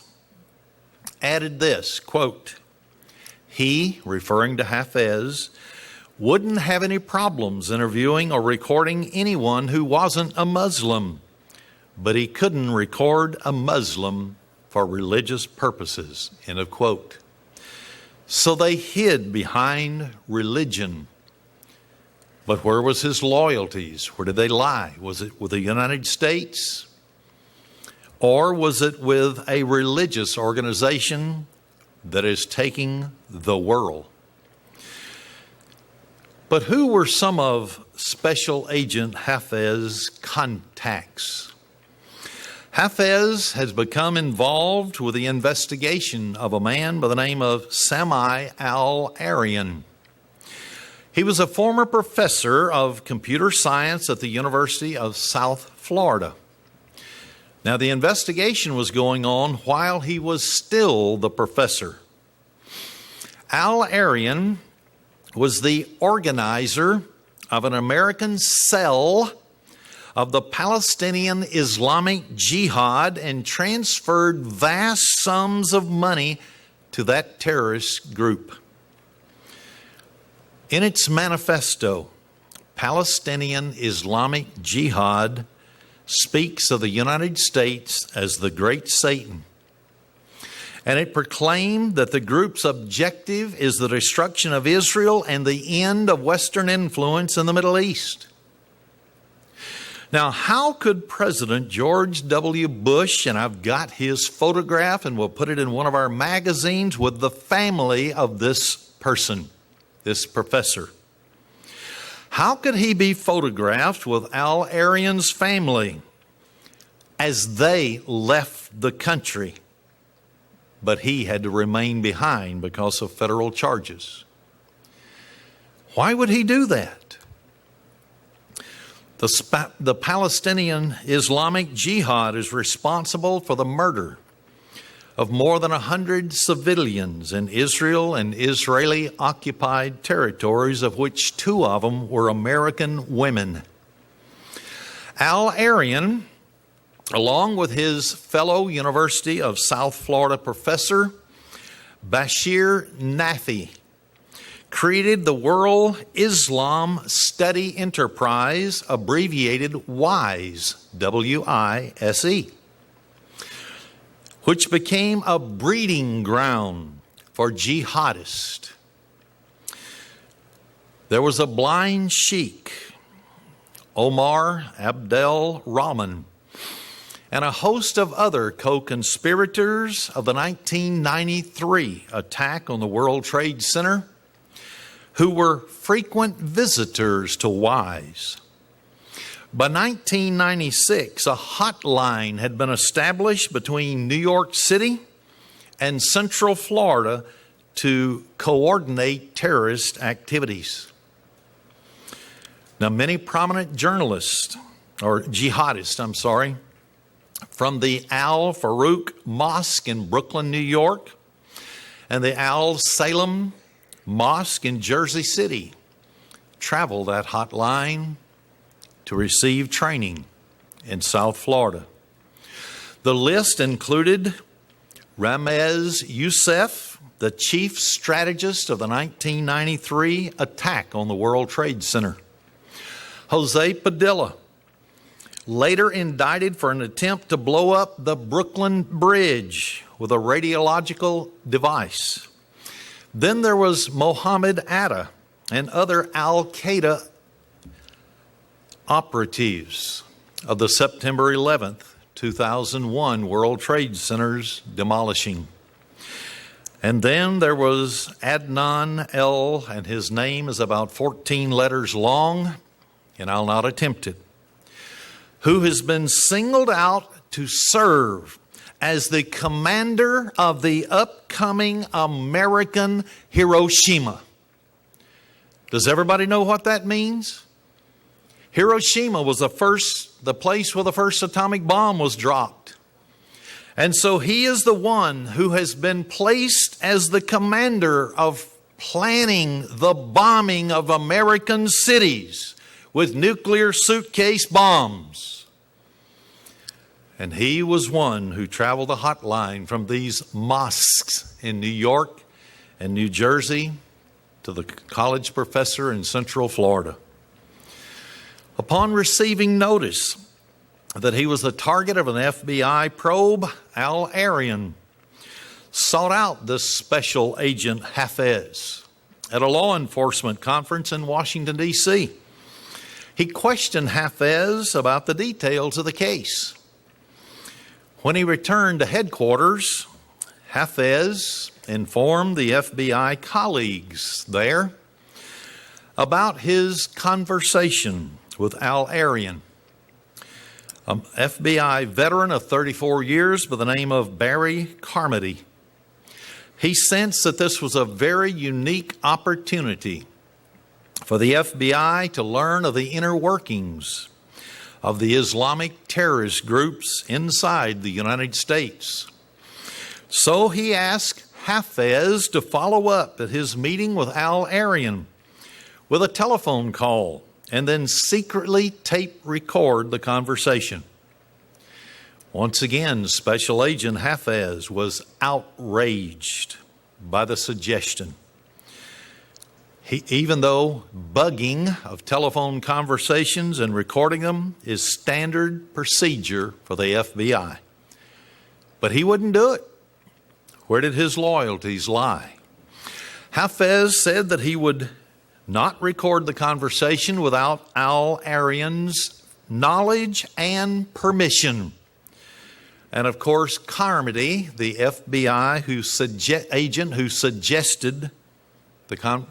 A: added this, quote, "He," referring to Hafez, "wouldn't have any problems interviewing or recording anyone who wasn't a Muslim, but he couldn't record a Muslim for religious purposes." End of quote. So they hid behind religion. But where was his loyalties? Where did they lie? Was it with the United States? Or was it with a religious organization that is taking the world? But who were some of Special Agent Hafez's contacts? Hafez has become involved with the investigation of a man by the name of Sami al-Arian. He was a former professor of computer science at the University of South Florida. Now, the investigation was going on while he was still the professor. Al-Arian was the organizer of an American cell of the Palestinian Islamic Jihad and transferred vast sums of money to that terrorist group. In its manifesto, Palestinian Islamic Jihad speaks of the United States as the great Satan. And it proclaimed that the group's objective is the destruction of Israel and the end of Western influence in the Middle East. Now, how could President George W. Bush, and I've got his photograph and we'll put it in one of our magazines with the family of this person, this professor. How could he be photographed with Al-Arian's family as they left the country, but he had to remain behind because of federal charges? Why would he do that? The Palestinian Islamic Jihad is responsible for the murder of more than 100 civilians in Israel and Israeli-occupied territories, of which 2 of them were American women. Al Arian, along with his fellow University of South Florida professor, Bashir Nafi, created the World Islam Study Enterprise, abbreviated WISE, W-I-S-E, which became a breeding ground for jihadists. There was a blind sheikh, Omar Abdel Rahman, and a host of other co-conspirators of the 1993 attack on the World Trade Center who were frequent visitors to WISE. By 1996, a hotline had been established between New York City and Central Florida to coordinate terrorist activities. Now, many prominent jihadists, from the Al Farouk Mosque in Brooklyn, New York, and the Al Salem Mosque in Jersey City, traveled that hotline to receive training in South Florida. The list included Ramez Youssef, the chief strategist of the 1993 attack on the World Trade Center. Jose Padilla, later indicted for an attempt to blow up the Brooklyn Bridge with a radiological device. Then there was Mohammed Atta and other Al-Qaeda operatives of the September 11th, 2001 World Trade Center's demolishing. And then there was Adnan L., and his name is about 14 letters long, and I'll not attempt it, who has been singled out to serve as the commander of the upcoming American Hiroshima. Does everybody know what that means? Hiroshima was the place where the first atomic bomb was dropped. And so he is the one who has been placed as the commander of planning the bombing of American cities with nuclear suitcase bombs. And he was one who traveled the hotline from these mosques in New York and New Jersey to the college professor in Central Florida. Upon receiving notice that he was the target of an FBI probe, Al Arian sought out this special agent Hafez at a law enforcement conference in Washington, D.C. He questioned Hafez about the details of the case. When he returned to headquarters, Hafez informed the FBI colleagues there about his conversation with Al Arian, an FBI veteran of 34 years by the name of Barry Carmody. He sensed that this was a very unique opportunity for the FBI to learn of the inner workings of the Islamic terrorist groups inside the United States. So he asked Hafez to follow up at his meeting with Al Arian with a telephone call and then secretly tape record the conversation. Once again, Special Agent Hafez was outraged by the suggestion. Even though bugging of telephone conversations and recording them is standard procedure for the FBI. But he wouldn't do it. Where did his loyalties lie? Hafez said that he would not record the conversation without Al Arian's knowledge and permission. And of course, Carmody, the FBI agent who suggested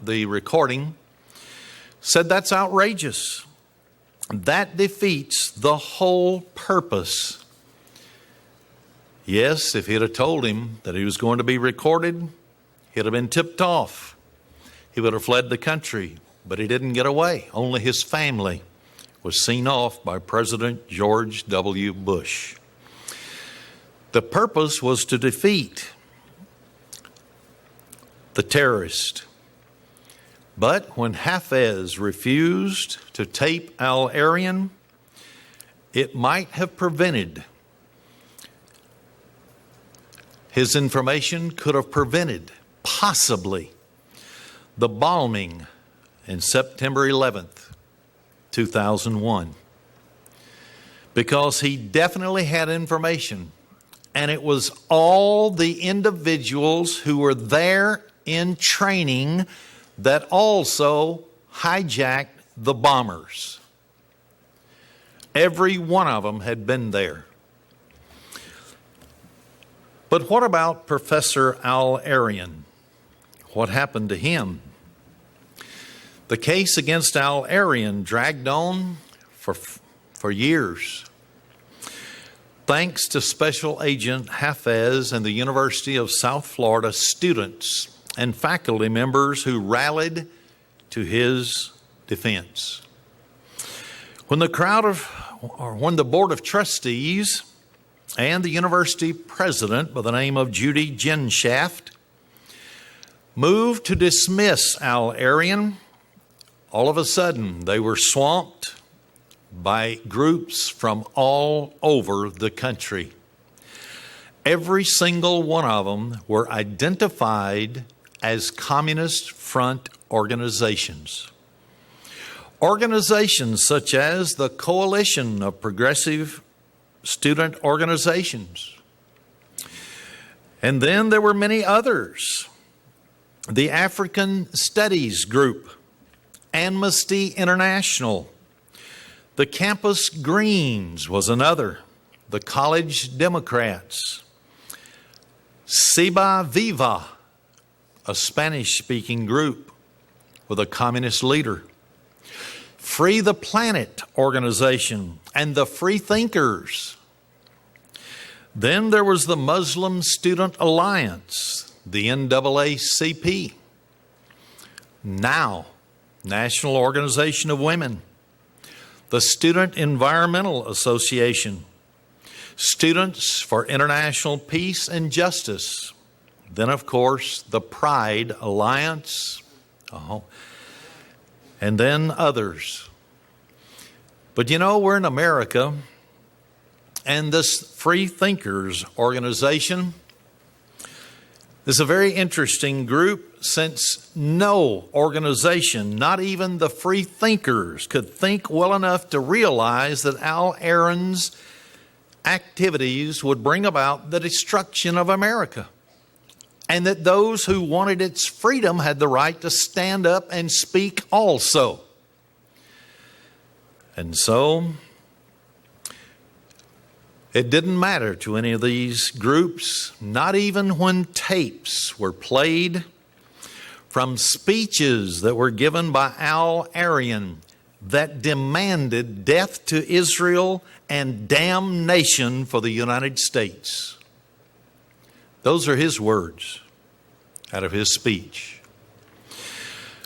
A: the recording, said that's outrageous. That defeats the whole purpose. Yes, if he'd have told him that he was going to be recorded, he'd have been tipped off. He would have fled the country, but he didn't get away. Only his family was seen off by President George W. Bush. The purpose was to defeat the terrorist. But when Hafez refused to tape Al-Arian, it might have prevented, his information could have prevented, possibly, the bombing in September 11th, 2001. Because he definitely had information, and it was all the individuals who were there in training that also hijacked the bombers. Every one of them had been there. But what about Professor Al-Arian? What happened to him? The case against Al-Arian dragged on for years. Thanks to Special Agent Hafez and the University of South Florida students and faculty members who rallied to his defense. When the Board of Trustees and the university president by the name of Judy Genshaft moved to dismiss Al-Arian, all of a sudden they were swamped by groups from all over the country. Every single one of them were identified as Communist Front organizations. Organizations such as the Coalition of Progressive Student Organizations. And then there were many others. The African Studies Group, Amnesty International, the Campus Greens was another, the College Democrats, Ciba Viva, a Spanish-speaking group with a communist leader, Free the Planet organization, and the Free Thinkers. Then there was the Muslim Student Alliance, the NAACP. Now, National Organization of Women, the Student Environmental Association, Students for International Peace and Justice. Then, of course, the Pride Alliance, and then others. But you know, we're in America, and this Free Thinkers organization is a very interesting group, since no organization, not even the Free Thinkers, could think well enough to realize that Al-Arian's activities would bring about the destruction of America, and that those who wanted its freedom had the right to stand up and speak also. And so, it didn't matter to any of these groups, not even when tapes were played from speeches that were given by Al-Arian that demanded death to Israel and damnation for the United States. Those are his words out of his speech.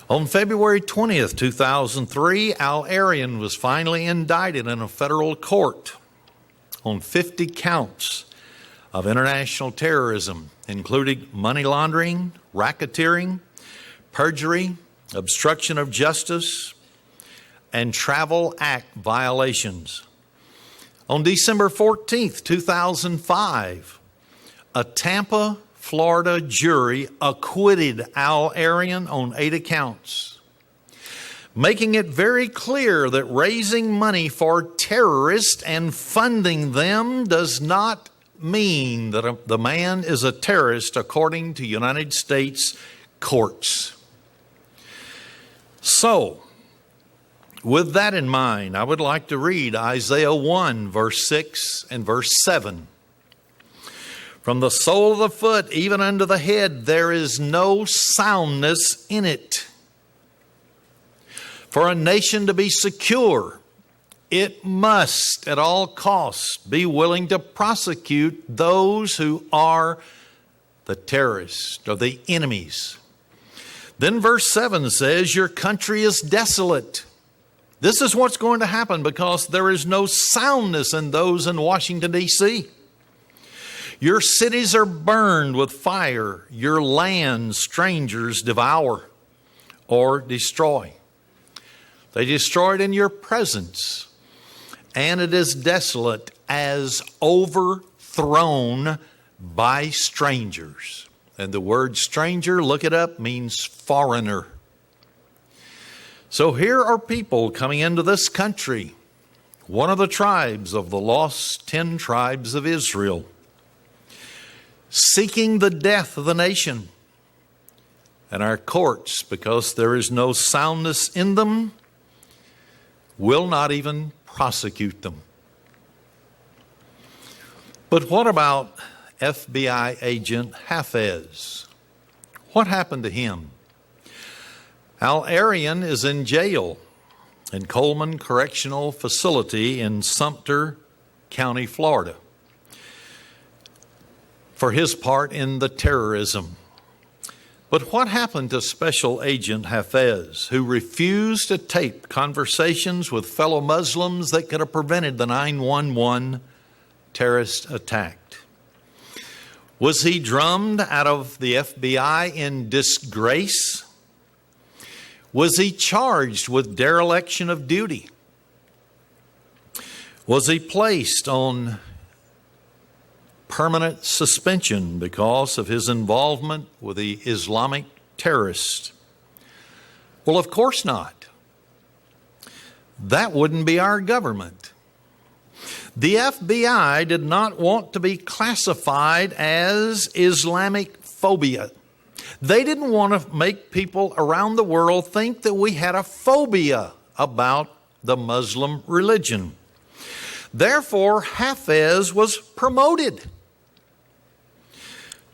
A: On February 20th, 2003, Al-Arian was finally indicted in a federal court on 50 counts of international terrorism, including money laundering, racketeering, perjury, obstruction of justice, and Travel Act violations. On December 14th, 2005, a Tampa, Florida jury acquitted Al-Arian on 8 accounts, making it very clear that raising money for terrorists and funding them does not mean that the man is a terrorist according to United States courts. So, with that in mind, I would like to read Isaiah 1, verse 6 and verse 7. From the sole of the foot even unto the head, there is no soundness in it. For a nation to be secure, it must at all costs be willing to prosecute those who are the terrorists or the enemies. Then verse 7 says, your country is desolate. This is what's going to happen because there is no soundness in those in Washington, D.C. Your cities are burned with fire. Your land strangers devour or destroy. They destroy it in your presence, and it is desolate as overthrown by strangers. And the word stranger, look it up, means foreigner. So here are people coming into this country, one of the tribes of the lost 10 tribes of Israel, seeking the death of the nation. And our courts, because there is no soundness in them, will not even prosecute them. But what about FBI agent Hafez? What happened to him? Al-Arian is in jail in Coleman Correctional Facility in Sumter County, Florida, for his part in the terrorism. But what happened to Special Agent Hafez, who refused to tape conversations with fellow Muslims that could have prevented the 9/11 terrorist attack? Was he drummed out of the FBI in disgrace? Was he charged with dereliction of duty? Was he placed on permanent suspension because of his involvement with the Islamic terrorists? Well, of course not. That wouldn't be our government. The FBI did not want to be classified as Islamic phobia. They didn't want to make people around the world think that we had a phobia about the Muslim religion. Therefore, Hafez was promoted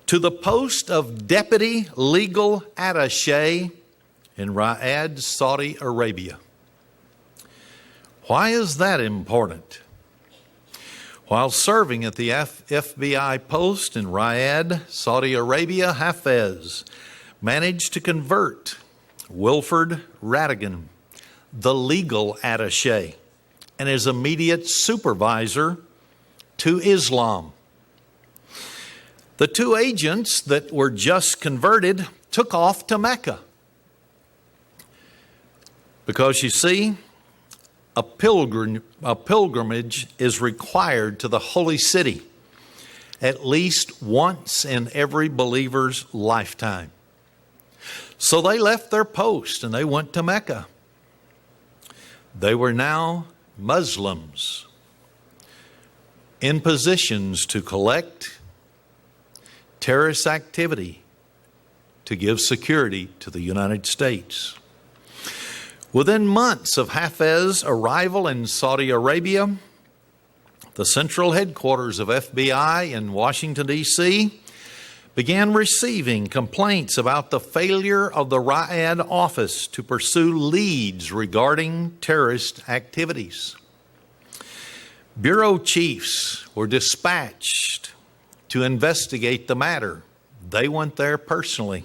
A: to the post of Deputy Legal Attaché in Riyadh, Saudi Arabia. Why is that important? While serving at the FBI post in Riyadh, Saudi Arabia, Hafez managed to convert Wilford Radigan, the legal attaché, and his immediate supervisor to Islam. The two agents that were just converted took off to Mecca. Because you see, a pilgrimage is required to the holy city at least once in every believer's lifetime. So they left their post and they went to Mecca. They were now Muslims in positions to collect terrorist activity to give security to the United States. Within months of Hafez's arrival in Saudi Arabia, the central headquarters of FBI in Washington, D.C., began receiving complaints about the failure of the Riyadh office to pursue leads regarding terrorist activities. Bureau chiefs were dispatched to investigate the matter. They went there personally.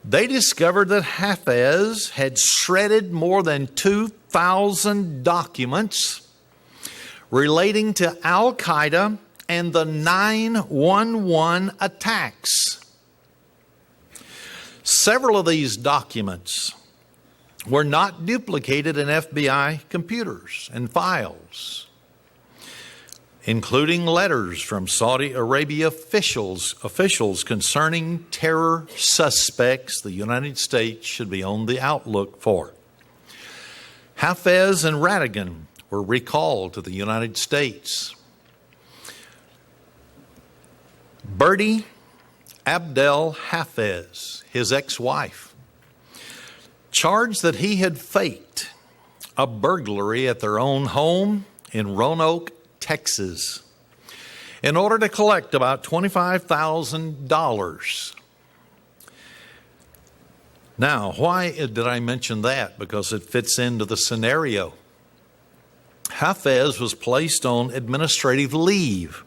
A: They discovered that Hafez had shredded more than 2,000 documents relating to Al-Qaeda and the 9/11 attacks. Several of these documents were not duplicated in FBI computers and files, including letters from Saudi Arabia officials concerning terror suspects the United States should be on the outlook for. Hafez and Radigan were recalled to the United States. Bertie Abdel Hafez, his ex-wife, charged that he had faked a burglary at their own home in Roanoke, Texas, in order to collect about $25,000. Now, why did I mention that? Because it fits into the scenario. Hafez was placed on administrative leave.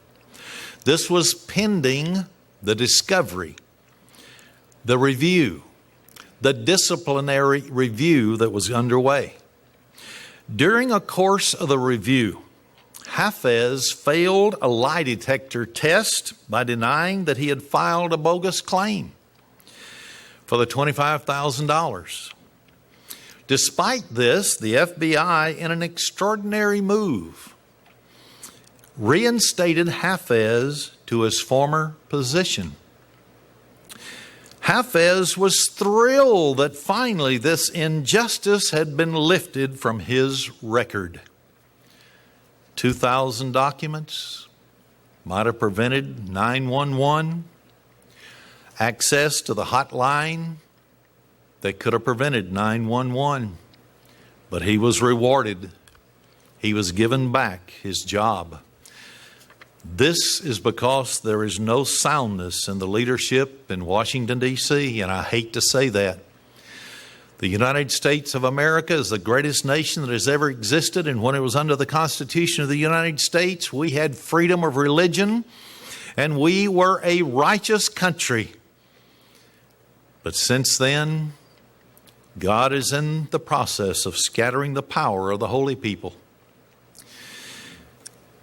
A: This was pending the discovery, the review, the disciplinary review that was underway. During a course of the review, Hafez failed a lie detector test by denying that he had filed a bogus claim for the $25,000. Despite this, the FBI, in an extraordinary move, reinstated Hafez to his former position. Hafez was thrilled that finally this injustice had been lifted from his record. 2,000 documents might have prevented 911, access to the hotline that could have prevented 911, but he was rewarded. He was given back his job. This is because there is no soundness in the leadership in Washington, D.C., and I hate to say that. The United States of America is the greatest nation that has ever existed, and when it was under the Constitution of the United States, we had freedom of religion, and we were a righteous country. But since then, God is in the process of scattering the power of the holy people.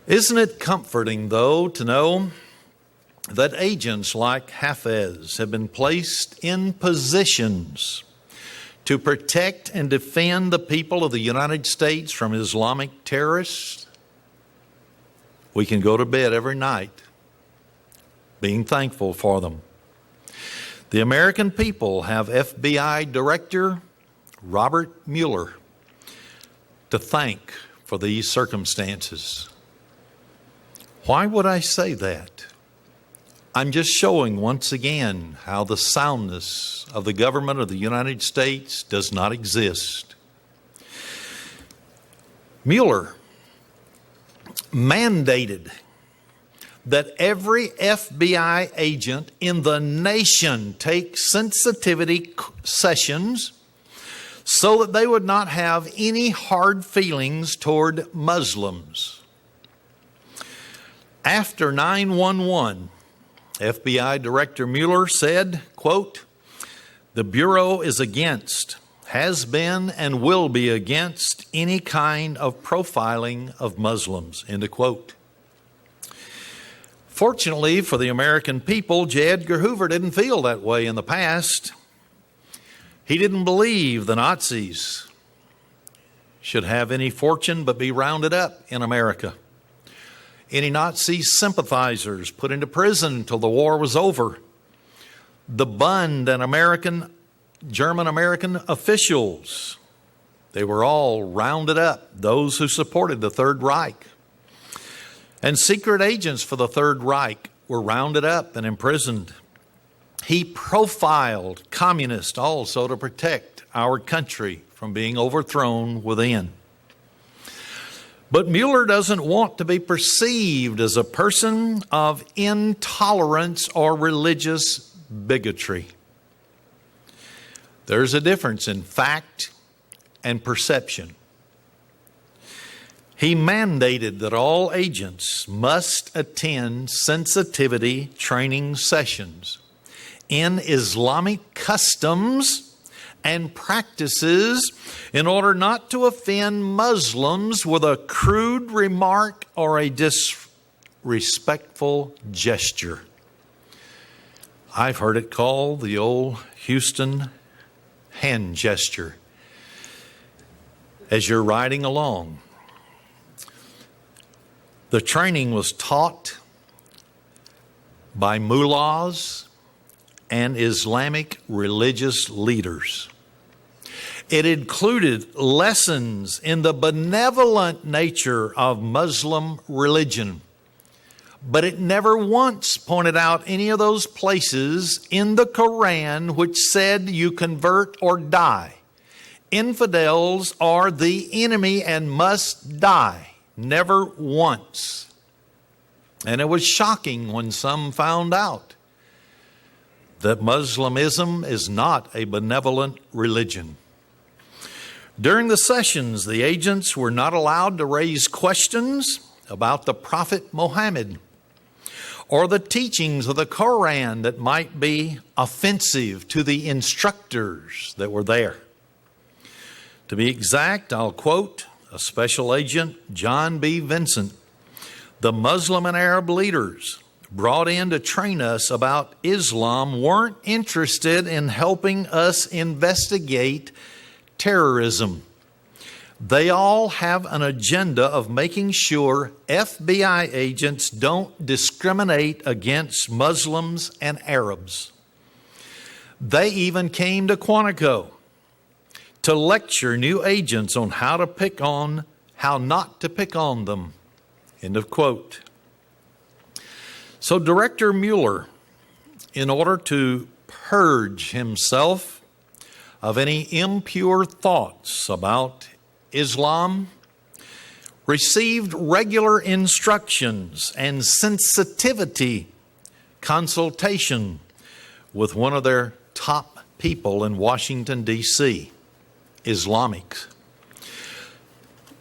A: Isn't it comforting, though, to know that agents like Hafez have been placed in positions to protect and defend the people of the United States from Islamic terrorists? We can go to bed every night being thankful for them. The American people have FBI Director Robert Mueller to thank for these circumstances. Why would I say that? I'm just showing once again how the soundness of the government of the United States does not exist. Mueller mandated that every FBI agent in the nation take sensitivity sessions so that they would not have any hard feelings toward Muslims. After 9/11, FBI Director Mueller said, quote, "The Bureau is against, has been and will be against any kind of profiling of Muslims," end of quote. Fortunately for the American people, J. Edgar Hoover didn't feel that way in the past. He didn't believe the Nazis should have any fortune but be rounded up in America. Any Nazi sympathizers put into prison until the war was over. The Bund and German-American officials, they were all rounded up, those who supported the Third Reich. And secret agents for the Third Reich were rounded up and imprisoned. He profiled communists also to protect our country from being overthrown within. But Mueller doesn't want to be perceived as a person of intolerance or religious bigotry. There's a difference in fact and perception. He mandated that all agents must attend sensitivity training sessions in Islamic customs and practices in order not to offend Muslims with a crude remark or a disrespectful gesture. I've heard it called the old Houston hand gesture as you're riding along. The training was taught by mullahs and Islamic religious leaders. It included lessons in the benevolent nature of Muslim religion, but it never once pointed out any of those places in the Quran which said you convert or die. Infidels are the enemy and must die. Never once. And it was shocking when some found out that Muslimism is not a benevolent religion. During the sessions, the agents were not allowed to raise questions about the Prophet Muhammad or the teachings of the Quran that might be offensive to the instructors that were there. To be exact, I'll quote a special agent, John B. Vincent, The Muslim and Arab leaders brought in to train us about Islam weren't interested in helping us investigate terrorism. They all have an agenda of making sure FBI agents don't discriminate against Muslims and Arabs. They even came to Quantico to lecture new agents on how not to pick on them. End of quote. So Director Mueller, in order to purge himself of any impure thoughts about Islam, received regular instructions and sensitivity consultation with one of their top people in Washington, D.C., Islamics.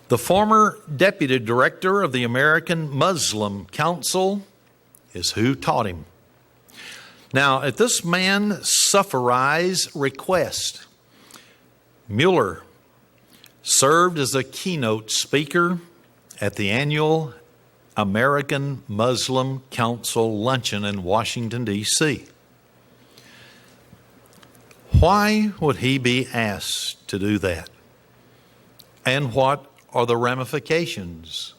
A: The former deputy director of the American Muslim Council is who taught him. Now, at this man Sufferai's request, Mueller served as a keynote speaker at the annual American Muslim Council luncheon in Washington, D.C. Why would he be asked to do that? And what are the ramifications?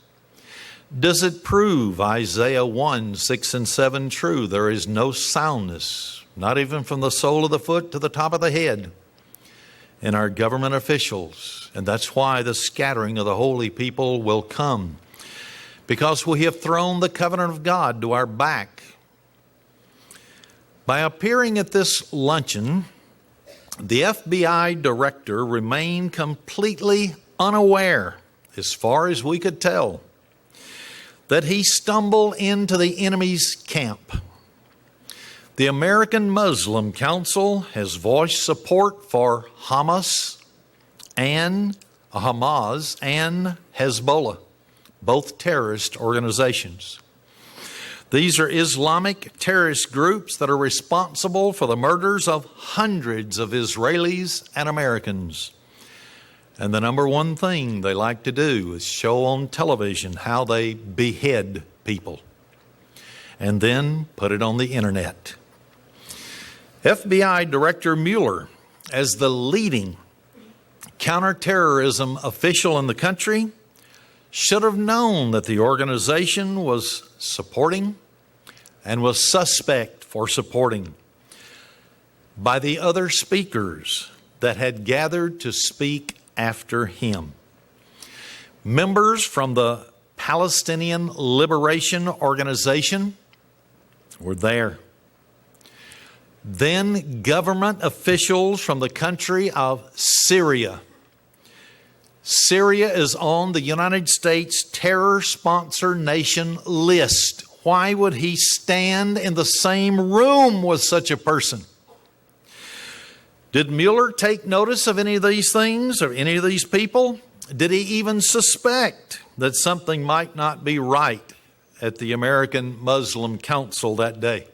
A: Does it prove Isaiah 1, 6 and 7 true? There is no soundness, not even from the sole of the foot to the top of the head, in our government officials. And that's why the scattering of the holy people will come, because we have thrown the covenant of God to our back. By appearing at this luncheon, the FBI director remained completely unaware, as far as we could tell, that he stumbled into the enemy's camp. The American Muslim Council has voiced support for Hamas and Hezbollah, both terrorist organizations. These are Islamic terrorist groups that are responsible for the murders of hundreds of Israelis and Americans. And the number one thing they like to do is show on television how they behead people and then put it on the internet. FBI Director Mueller, as the leading counterterrorism official in the country, should have known that the organization was supporting and was suspect for supporting by the other speakers that had gathered to speak after him. Members from the Palestinian Liberation Organization were there. Then government officials from the country of Syria. Syria is on the United States terror sponsor nation list. Why would he stand in the same room with such a person? Did Mueller take notice of any of these things or any of these people? Did he even suspect that something might not be right at the American Muslim Council that day?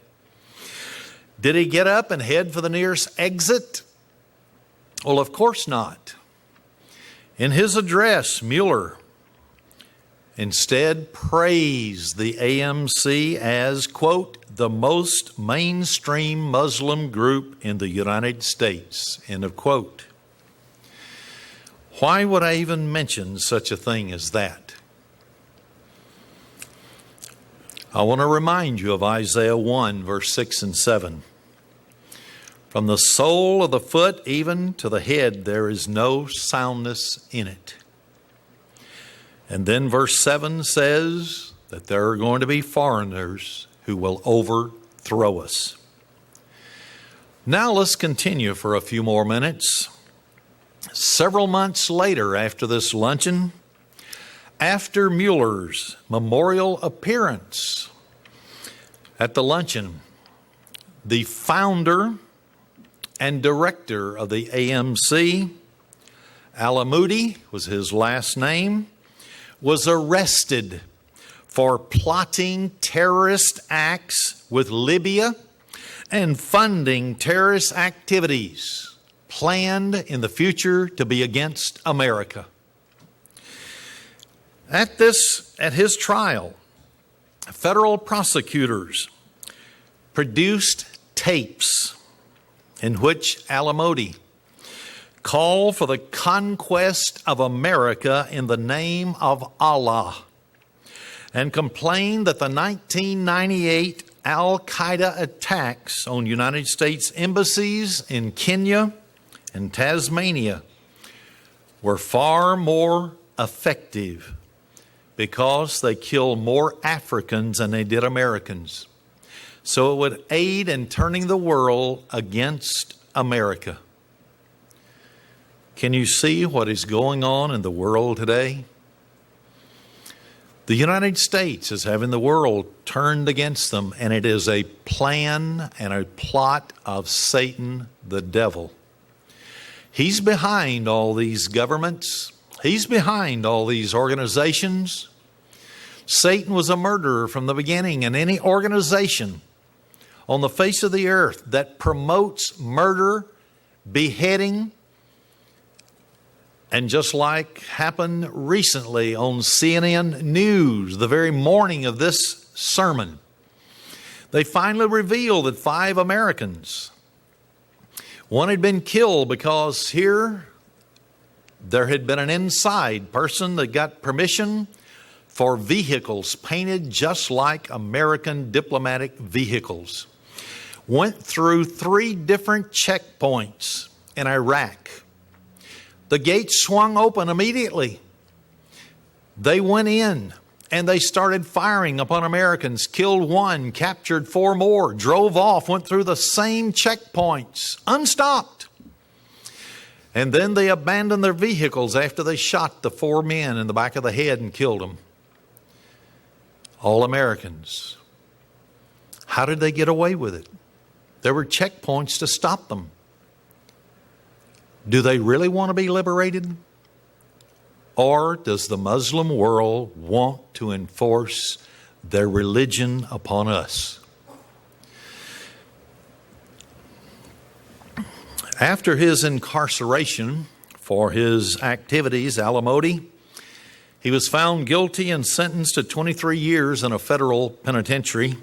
A: Did he get up and head for the nearest exit? Well, of course not. In his address, Mueller instead praised the AMC as, quote, the most mainstream Muslim group in the United States, end of quote. Why would I even mention such a thing as that? I want to remind you of Isaiah 1, verse 6 and 7. From the sole of the foot even to the head, there is no soundness in it. And then verse 7 says that there are going to be foreigners who will overthrow us. Now let's continue for a few more minutes. Several months later, after this luncheon, after Mueller's memorial appearance at the luncheon, the founder and director of the AMC, Alamoudi was his last name, was arrested for plotting terrorist acts with Libya and funding terrorist activities planned in the future to be against America. At his trial, federal prosecutors produced tapes in which Al-Modi called for the conquest of America in the name of Allah and complained that the 1998 Al-Qaeda attacks on United States embassies in Kenya and Tasmania were far more effective because they killed more Africans than they did Americans. So it would aid in turning the world against America. Can you see what is going on in the world today? The United States is having the world turned against them, and it is a plan and a plot of Satan, the devil. He's behind all these governments. He's behind all these organizations. Satan was a murderer from the beginning, and any organization on the face of the earth that promotes murder, beheading, and just like happened recently on CNN News, the very morning of this sermon, they finally revealed that 5 Americans, one had been killed because here there had been an inside person that got permission for vehicles painted just like American diplomatic vehicles. Went through 3 different checkpoints in Iraq. The gates swung open immediately. They went in and they started firing upon Americans, killed 1, captured 4 more, drove off, went through the same checkpoints, unstopped. And then they abandoned their vehicles after they shot the 4 men in the back of the head and killed them. All Americans. How did they get away with it? There were checkpoints to stop them. Do they really want to be liberated? Or does the Muslim world want to enforce their religion upon us? After his incarceration for his activities, Al-Modi, he was found guilty and sentenced to 23 years in a federal penitentiary.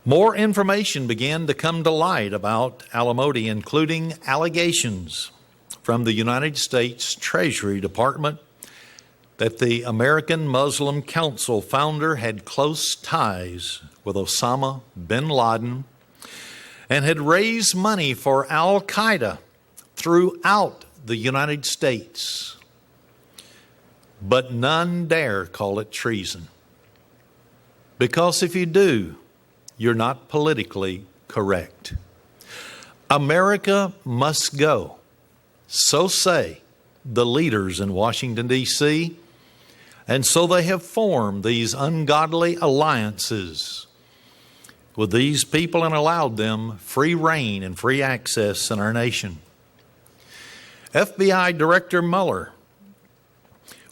A: More information began to come to light about Al-Modi, including allegations from the United States Treasury Department that the American Muslim Council founder had close ties with Osama bin Laden and had raised money for Al-Qaeda throughout the United States. But none dare call it treason. Because if you do, you're not politically correct. America must go. So say the leaders in Washington, D.C., and so they have formed these ungodly alliances with these people and allowed them free reign and free access in our nation. FBI Director Mueller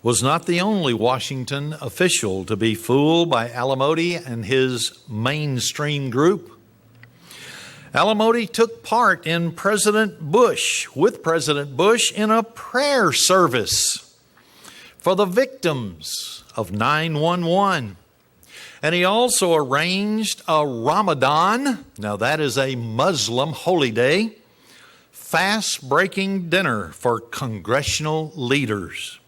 A: was not the only Washington official to be fooled by Al-Modi and his mainstream group. Al-Modi took part with President Bush in a prayer service for the victims of 9/11. And he also arranged a Ramadan, now that is a Muslim holy day, fast-breaking dinner for congressional leaders.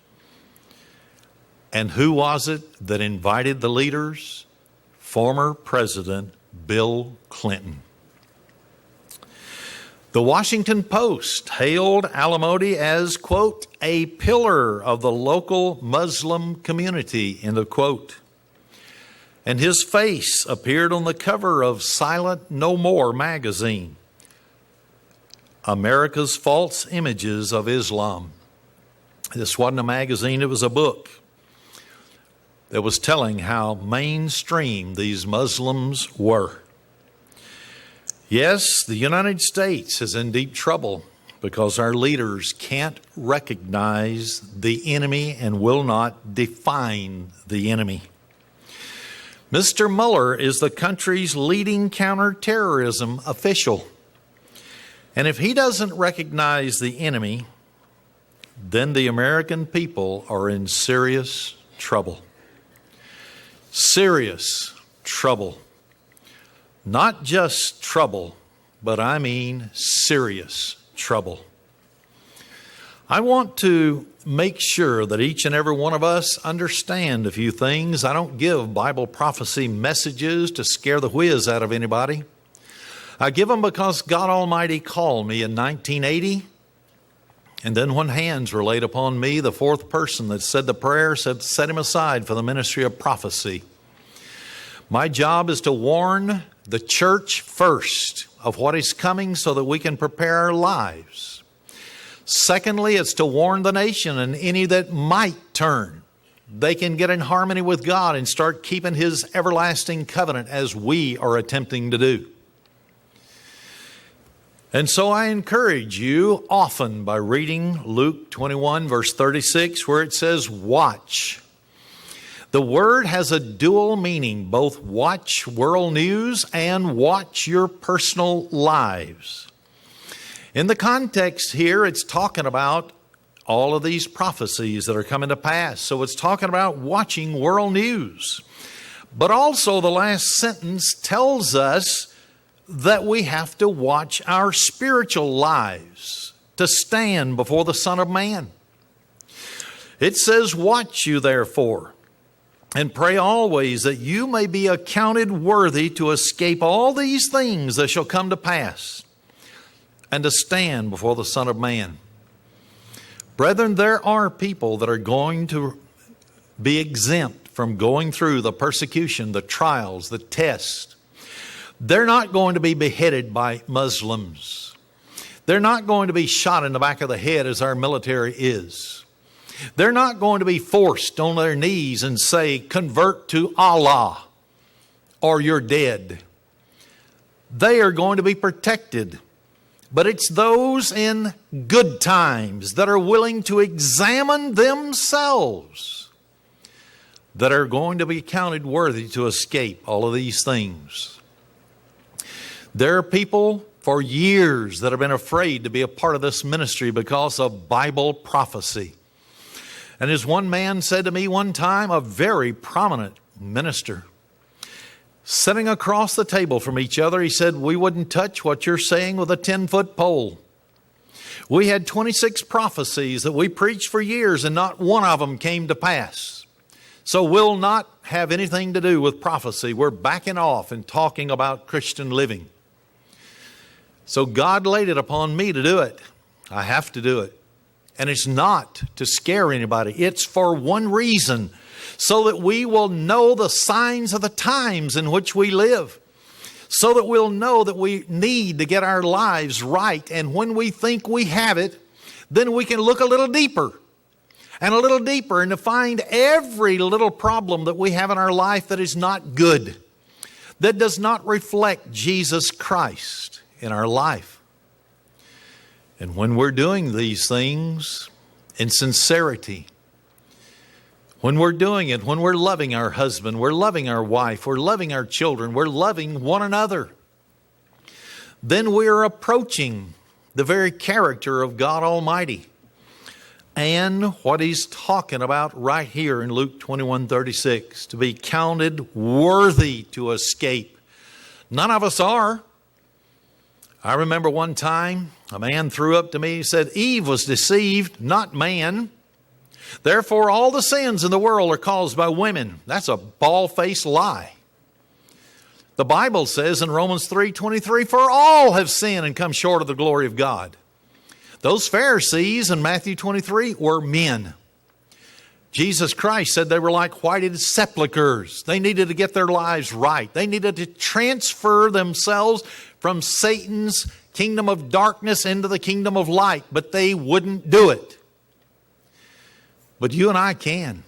A: And who was it that invited the leaders? Former President Bill Clinton. The Washington Post hailed Al-Modi as, quote, a pillar of the local Muslim community, end of quote. And his face appeared on the cover of Silent No More magazine, America's False Images of Islam. This wasn't a magazine, it was a book that was telling how mainstream these Muslims were. Yes, the United States is in deep trouble because our leaders can't recognize the enemy and will not define the enemy. Mr. Mueller is the country's leading counterterrorism official. And if he doesn't recognize the enemy, then the American people are in serious trouble. Serious trouble. Not just trouble, but I mean serious trouble. I want to make sure that each and every one of us understand a few things. I don't give Bible prophecy messages to scare the whiz out of anybody. I give them because God Almighty called me in 1980. And then when hands were laid upon me, the fourth person that said the prayer said, set him aside for the ministry of prophecy. My job is to warn the church first of what is coming so that we can prepare our lives. Secondly, it's to warn the nation and any that might turn. They can get in harmony with God and start keeping His everlasting covenant as we are attempting to do. And so I encourage you often by reading Luke 21 verse 36 where it says, watch. The word has a dual meaning, both watch world news and watch your personal lives. In the context here, it's talking about all of these prophecies that are coming to pass. So it's talking about watching world news. But also the last sentence tells us that we have to watch our spiritual lives to stand before the Son of Man. It says, watch you therefore, and pray always that you may be accounted worthy to escape all these things that shall come to pass, and to stand before the Son of Man. Brethren, there are people that are going to be exempt from going through the persecution, the trials, the tests. They're not going to be beheaded by Muslims. They're not going to be shot in the back of the head as our military is. They're not going to be forced on their knees and say, convert to Allah or you're dead. They are going to be protected. But it's those in good times that are willing to examine themselves that are going to be counted worthy to escape all of these things. There are people for years that have been afraid to be a part of this ministry because of Bible prophecy. And as one man said to me one time, a very prominent minister, sitting across the table from each other, he said, we wouldn't touch what you're saying with a 10-foot pole. We had 26 prophecies that we preached for years and not one of them came to pass. So we'll not have anything to do with prophecy. We're backing off and talking about Christian living. So God laid it upon me to do it. I have to do it. And it's not to scare anybody. It's for one reason, so that we will know the signs of the times in which we live. So that we'll know that we need to get our lives right. And when we think we have it, then we can look a little deeper and a little deeper and to find every little problem that we have in our life that is not good, that does not reflect Jesus Christ in our life. And when we're doing these things in sincerity, when we're doing it, when we're loving our husband, we're loving our wife, we're loving our children, we're loving one another, then we're approaching the very character of God Almighty and what He's talking about right here in Luke 21:36, to be counted worthy to escape. None of us are. I remember one time a man threw up to me, he said, Eve was deceived, not man. Therefore, all the sins in the world are caused by women. That's a bald-faced lie. The Bible says in Romans 3:23, for all have sinned and come short of the glory of God. Those Pharisees in Matthew 23 were men. Jesus Christ said they were like whited sepulchres. They needed to get their lives right. They needed to transfer themselves from Satan's kingdom of darkness into the kingdom of light, but they wouldn't do it. But you and I can.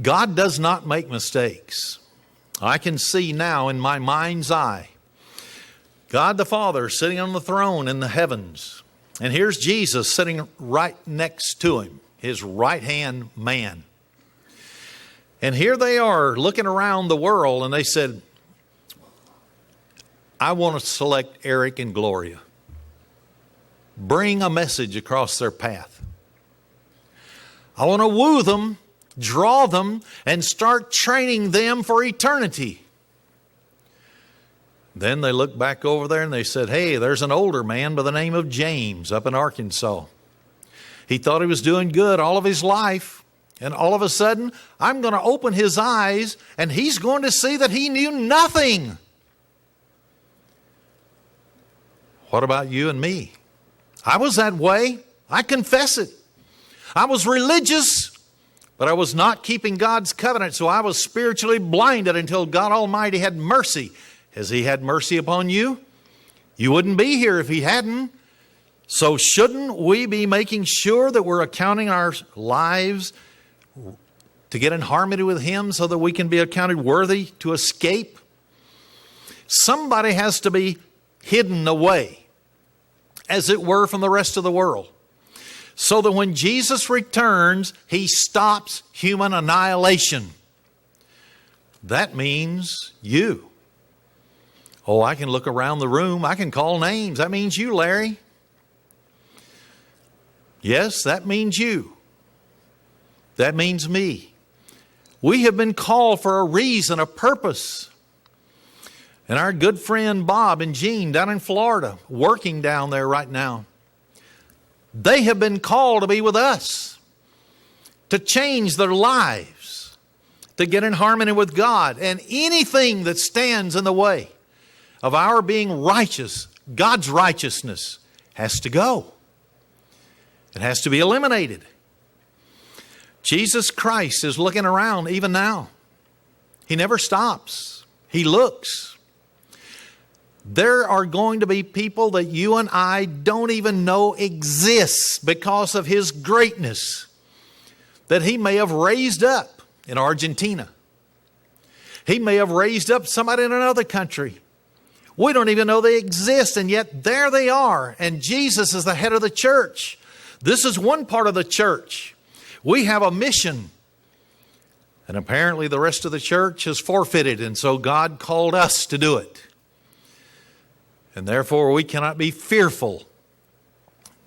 A: God does not make mistakes. I can see now in my mind's eye God the Father sitting on the throne in the heavens. And here's Jesus sitting right next to Him, His right-hand man. And here they are looking around the world and they said, I want to select Eric and Gloria. Bring a message across their path. I want to woo them draw them, and start training them for eternity. Then they looked back over there and they said, hey, there's an older man by the name of James up in Arkansas. He thought he was doing good all of his life. And all of a sudden, I'm going to open his eyes and he's going to see that he knew nothing. What about you and me? I was that way. I confess it. I was religious, but I was not keeping God's covenant, so I was spiritually blinded until God Almighty had mercy. Has He had mercy upon you? You wouldn't be here if He hadn't. So shouldn't we be making sure that we're accounting our lives to get in harmony with Him so that we can be accounted worthy to escape? Somebody has to be hidden away, as it were, from the rest of the world, so that when Jesus returns, He stops human annihilation. That means you. Oh, I can look around the room. I can call names. That means you, Larry. Yes, that means you. That means me. We have been called for a reason, a purpose. And our good friend Bob and Jean down in Florida, working down there right now, they have been called to be with us, to change their lives, to get in harmony with God. And anything that stands in the way of our being righteous, God's righteousness, has to go. It has to be eliminated. Jesus Christ is looking around even now. He never stops. He looks. There are going to be people that you and I don't even know exists because of His greatness, that He may have raised up in Argentina. He may have raised up somebody in another country. We don't even know they exist, and yet there they are. And Jesus is the head of the church. This is one part of the church. We have a mission. And apparently the rest of the church has forfeited, and so God called us to do it. And therefore we cannot be fearful,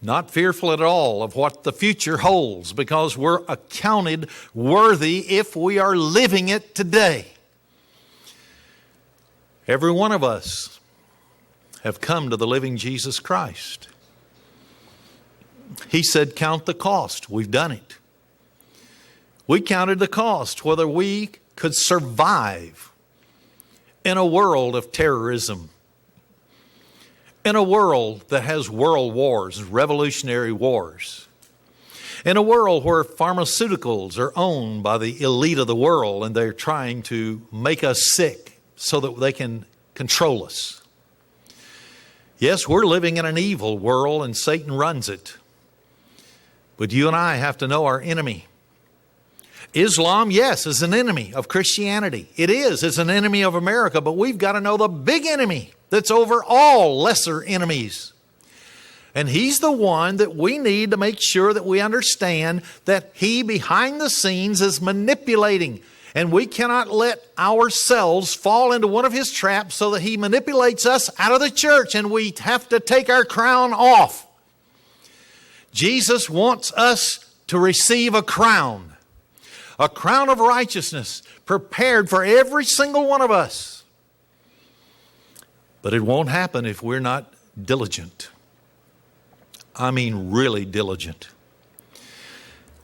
A: not fearful at all of what the future holds, because we're accounted worthy if we are living it today. Every one of us have come to the living Jesus Christ. He said, count the cost. We've done it. We counted the cost, whether we could survive in a world of terrorism, in a world that has world wars, revolutionary wars, in a world where pharmaceuticals are owned by the elite of the world and they're trying to make us sick so that they can control us. Yes, we're living in an evil world and Satan runs it. But you and I have to know our enemy. Islam, yes, is an enemy of Christianity. It is. It's an enemy of America. But we've got to know the big enemy that's over all lesser enemies. And He's the one that we need to make sure that we understand that He, behind the scenes, is manipulating. And we cannot let ourselves fall into one of His traps so that He manipulates us out of the church and we have to take our crown off. Jesus wants us to receive a crown of righteousness prepared for every single one of us. But it won't happen if we're not diligent. I mean, really diligent.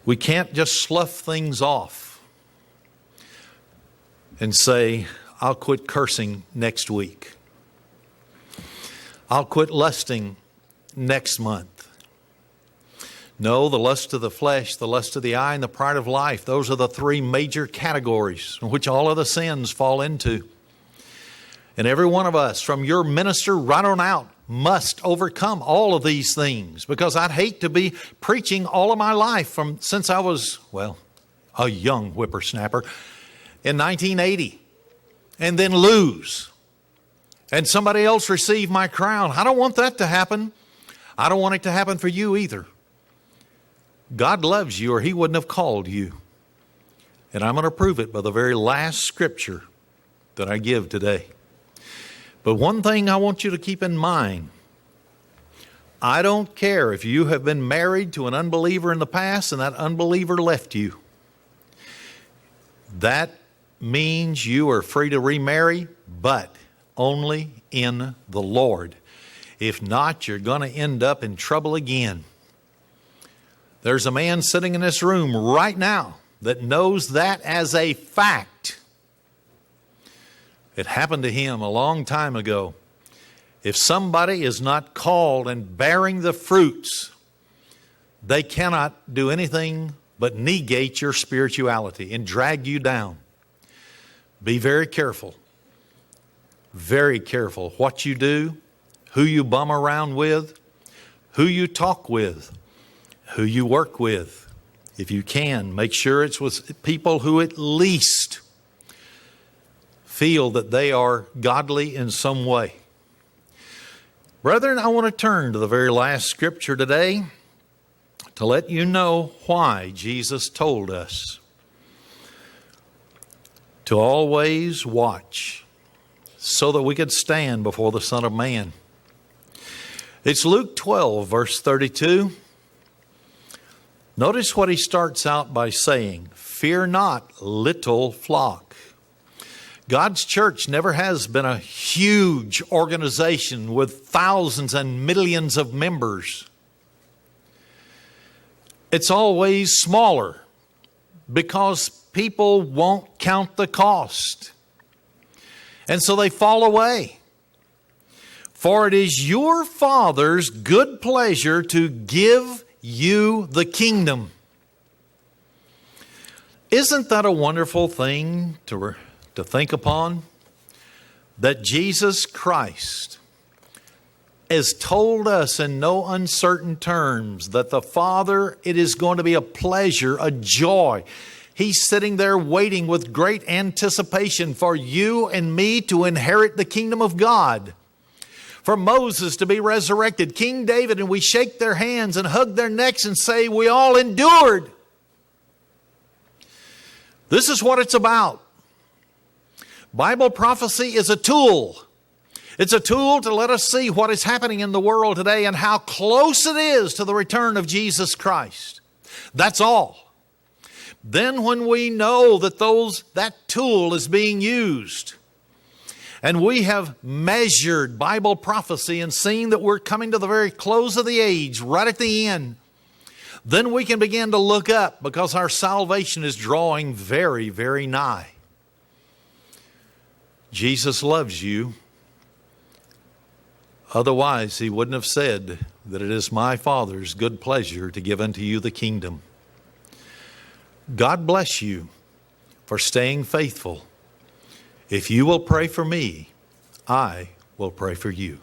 A: We can't just slough things off and say, I'll quit cursing next week. I'll quit lusting next month. No, the lust of the flesh, the lust of the eye, and the pride of life, those are the three major categories in which all of the sins fall into. And every one of us, from your minister right on out, must overcome all of these things, because I'd hate to be preaching all of my life since I was, a young whippersnapper in 1980, and then lose, and somebody else receive my crown. I don't want that to happen. I don't want it to happen for you either. God loves you, or He wouldn't have called you. And I'm going to prove it by the very last scripture that I give today. But one thing I want you to keep in mind, I don't care if you have been married to an unbeliever in the past and that unbeliever left you. that means you are free to remarry, but only in the Lord. If not, you're going to end up in trouble again. There's a man sitting in this room right now that knows that as a fact. It happened to him a long time ago. If somebody is not called and bearing the fruits, they cannot do anything but negate your spirituality and drag you down. Be very careful. Very careful what you do, who you bum around with, who you talk with, who you work with. If you can, make sure it's with people who at least feel that they are godly in some way. Brethren, I want to turn to the very last scripture today to let you know why Jesus told us to always watch so that we could stand before the Son of Man. It's Luke 12, verse 32. Notice what he starts out by saying, "Fear not, little flock." God's church never has been a huge organization with thousands and millions of members. It's always smaller because people won't count the cost. And so they fall away. For it is your Father's good pleasure to give you the kingdom. Isn't that a wonderful thing to think upon? That Jesus Christ has told us in no uncertain terms that the Father, it is going to be a pleasure, a joy. He's sitting there waiting with great anticipation for you and me to inherit the kingdom of God. For Moses to be resurrected, King David, and we shake their hands and hug their necks and say, we all endured. This is what it's about. Bible prophecy is a tool. It's a tool to let us see what is happening in the world today and how close it is to the return of Jesus Christ. That's all. Then when we know that that tool is being used, and we have measured Bible prophecy and seen that we're coming to the very close of the age, right at the end, then we can begin to look up because our salvation is drawing very, very nigh. Jesus loves you. Otherwise, he wouldn't have said that it is my Father's good pleasure to give unto you the kingdom. God bless you for staying faithful. If you will pray for me, I will pray for you.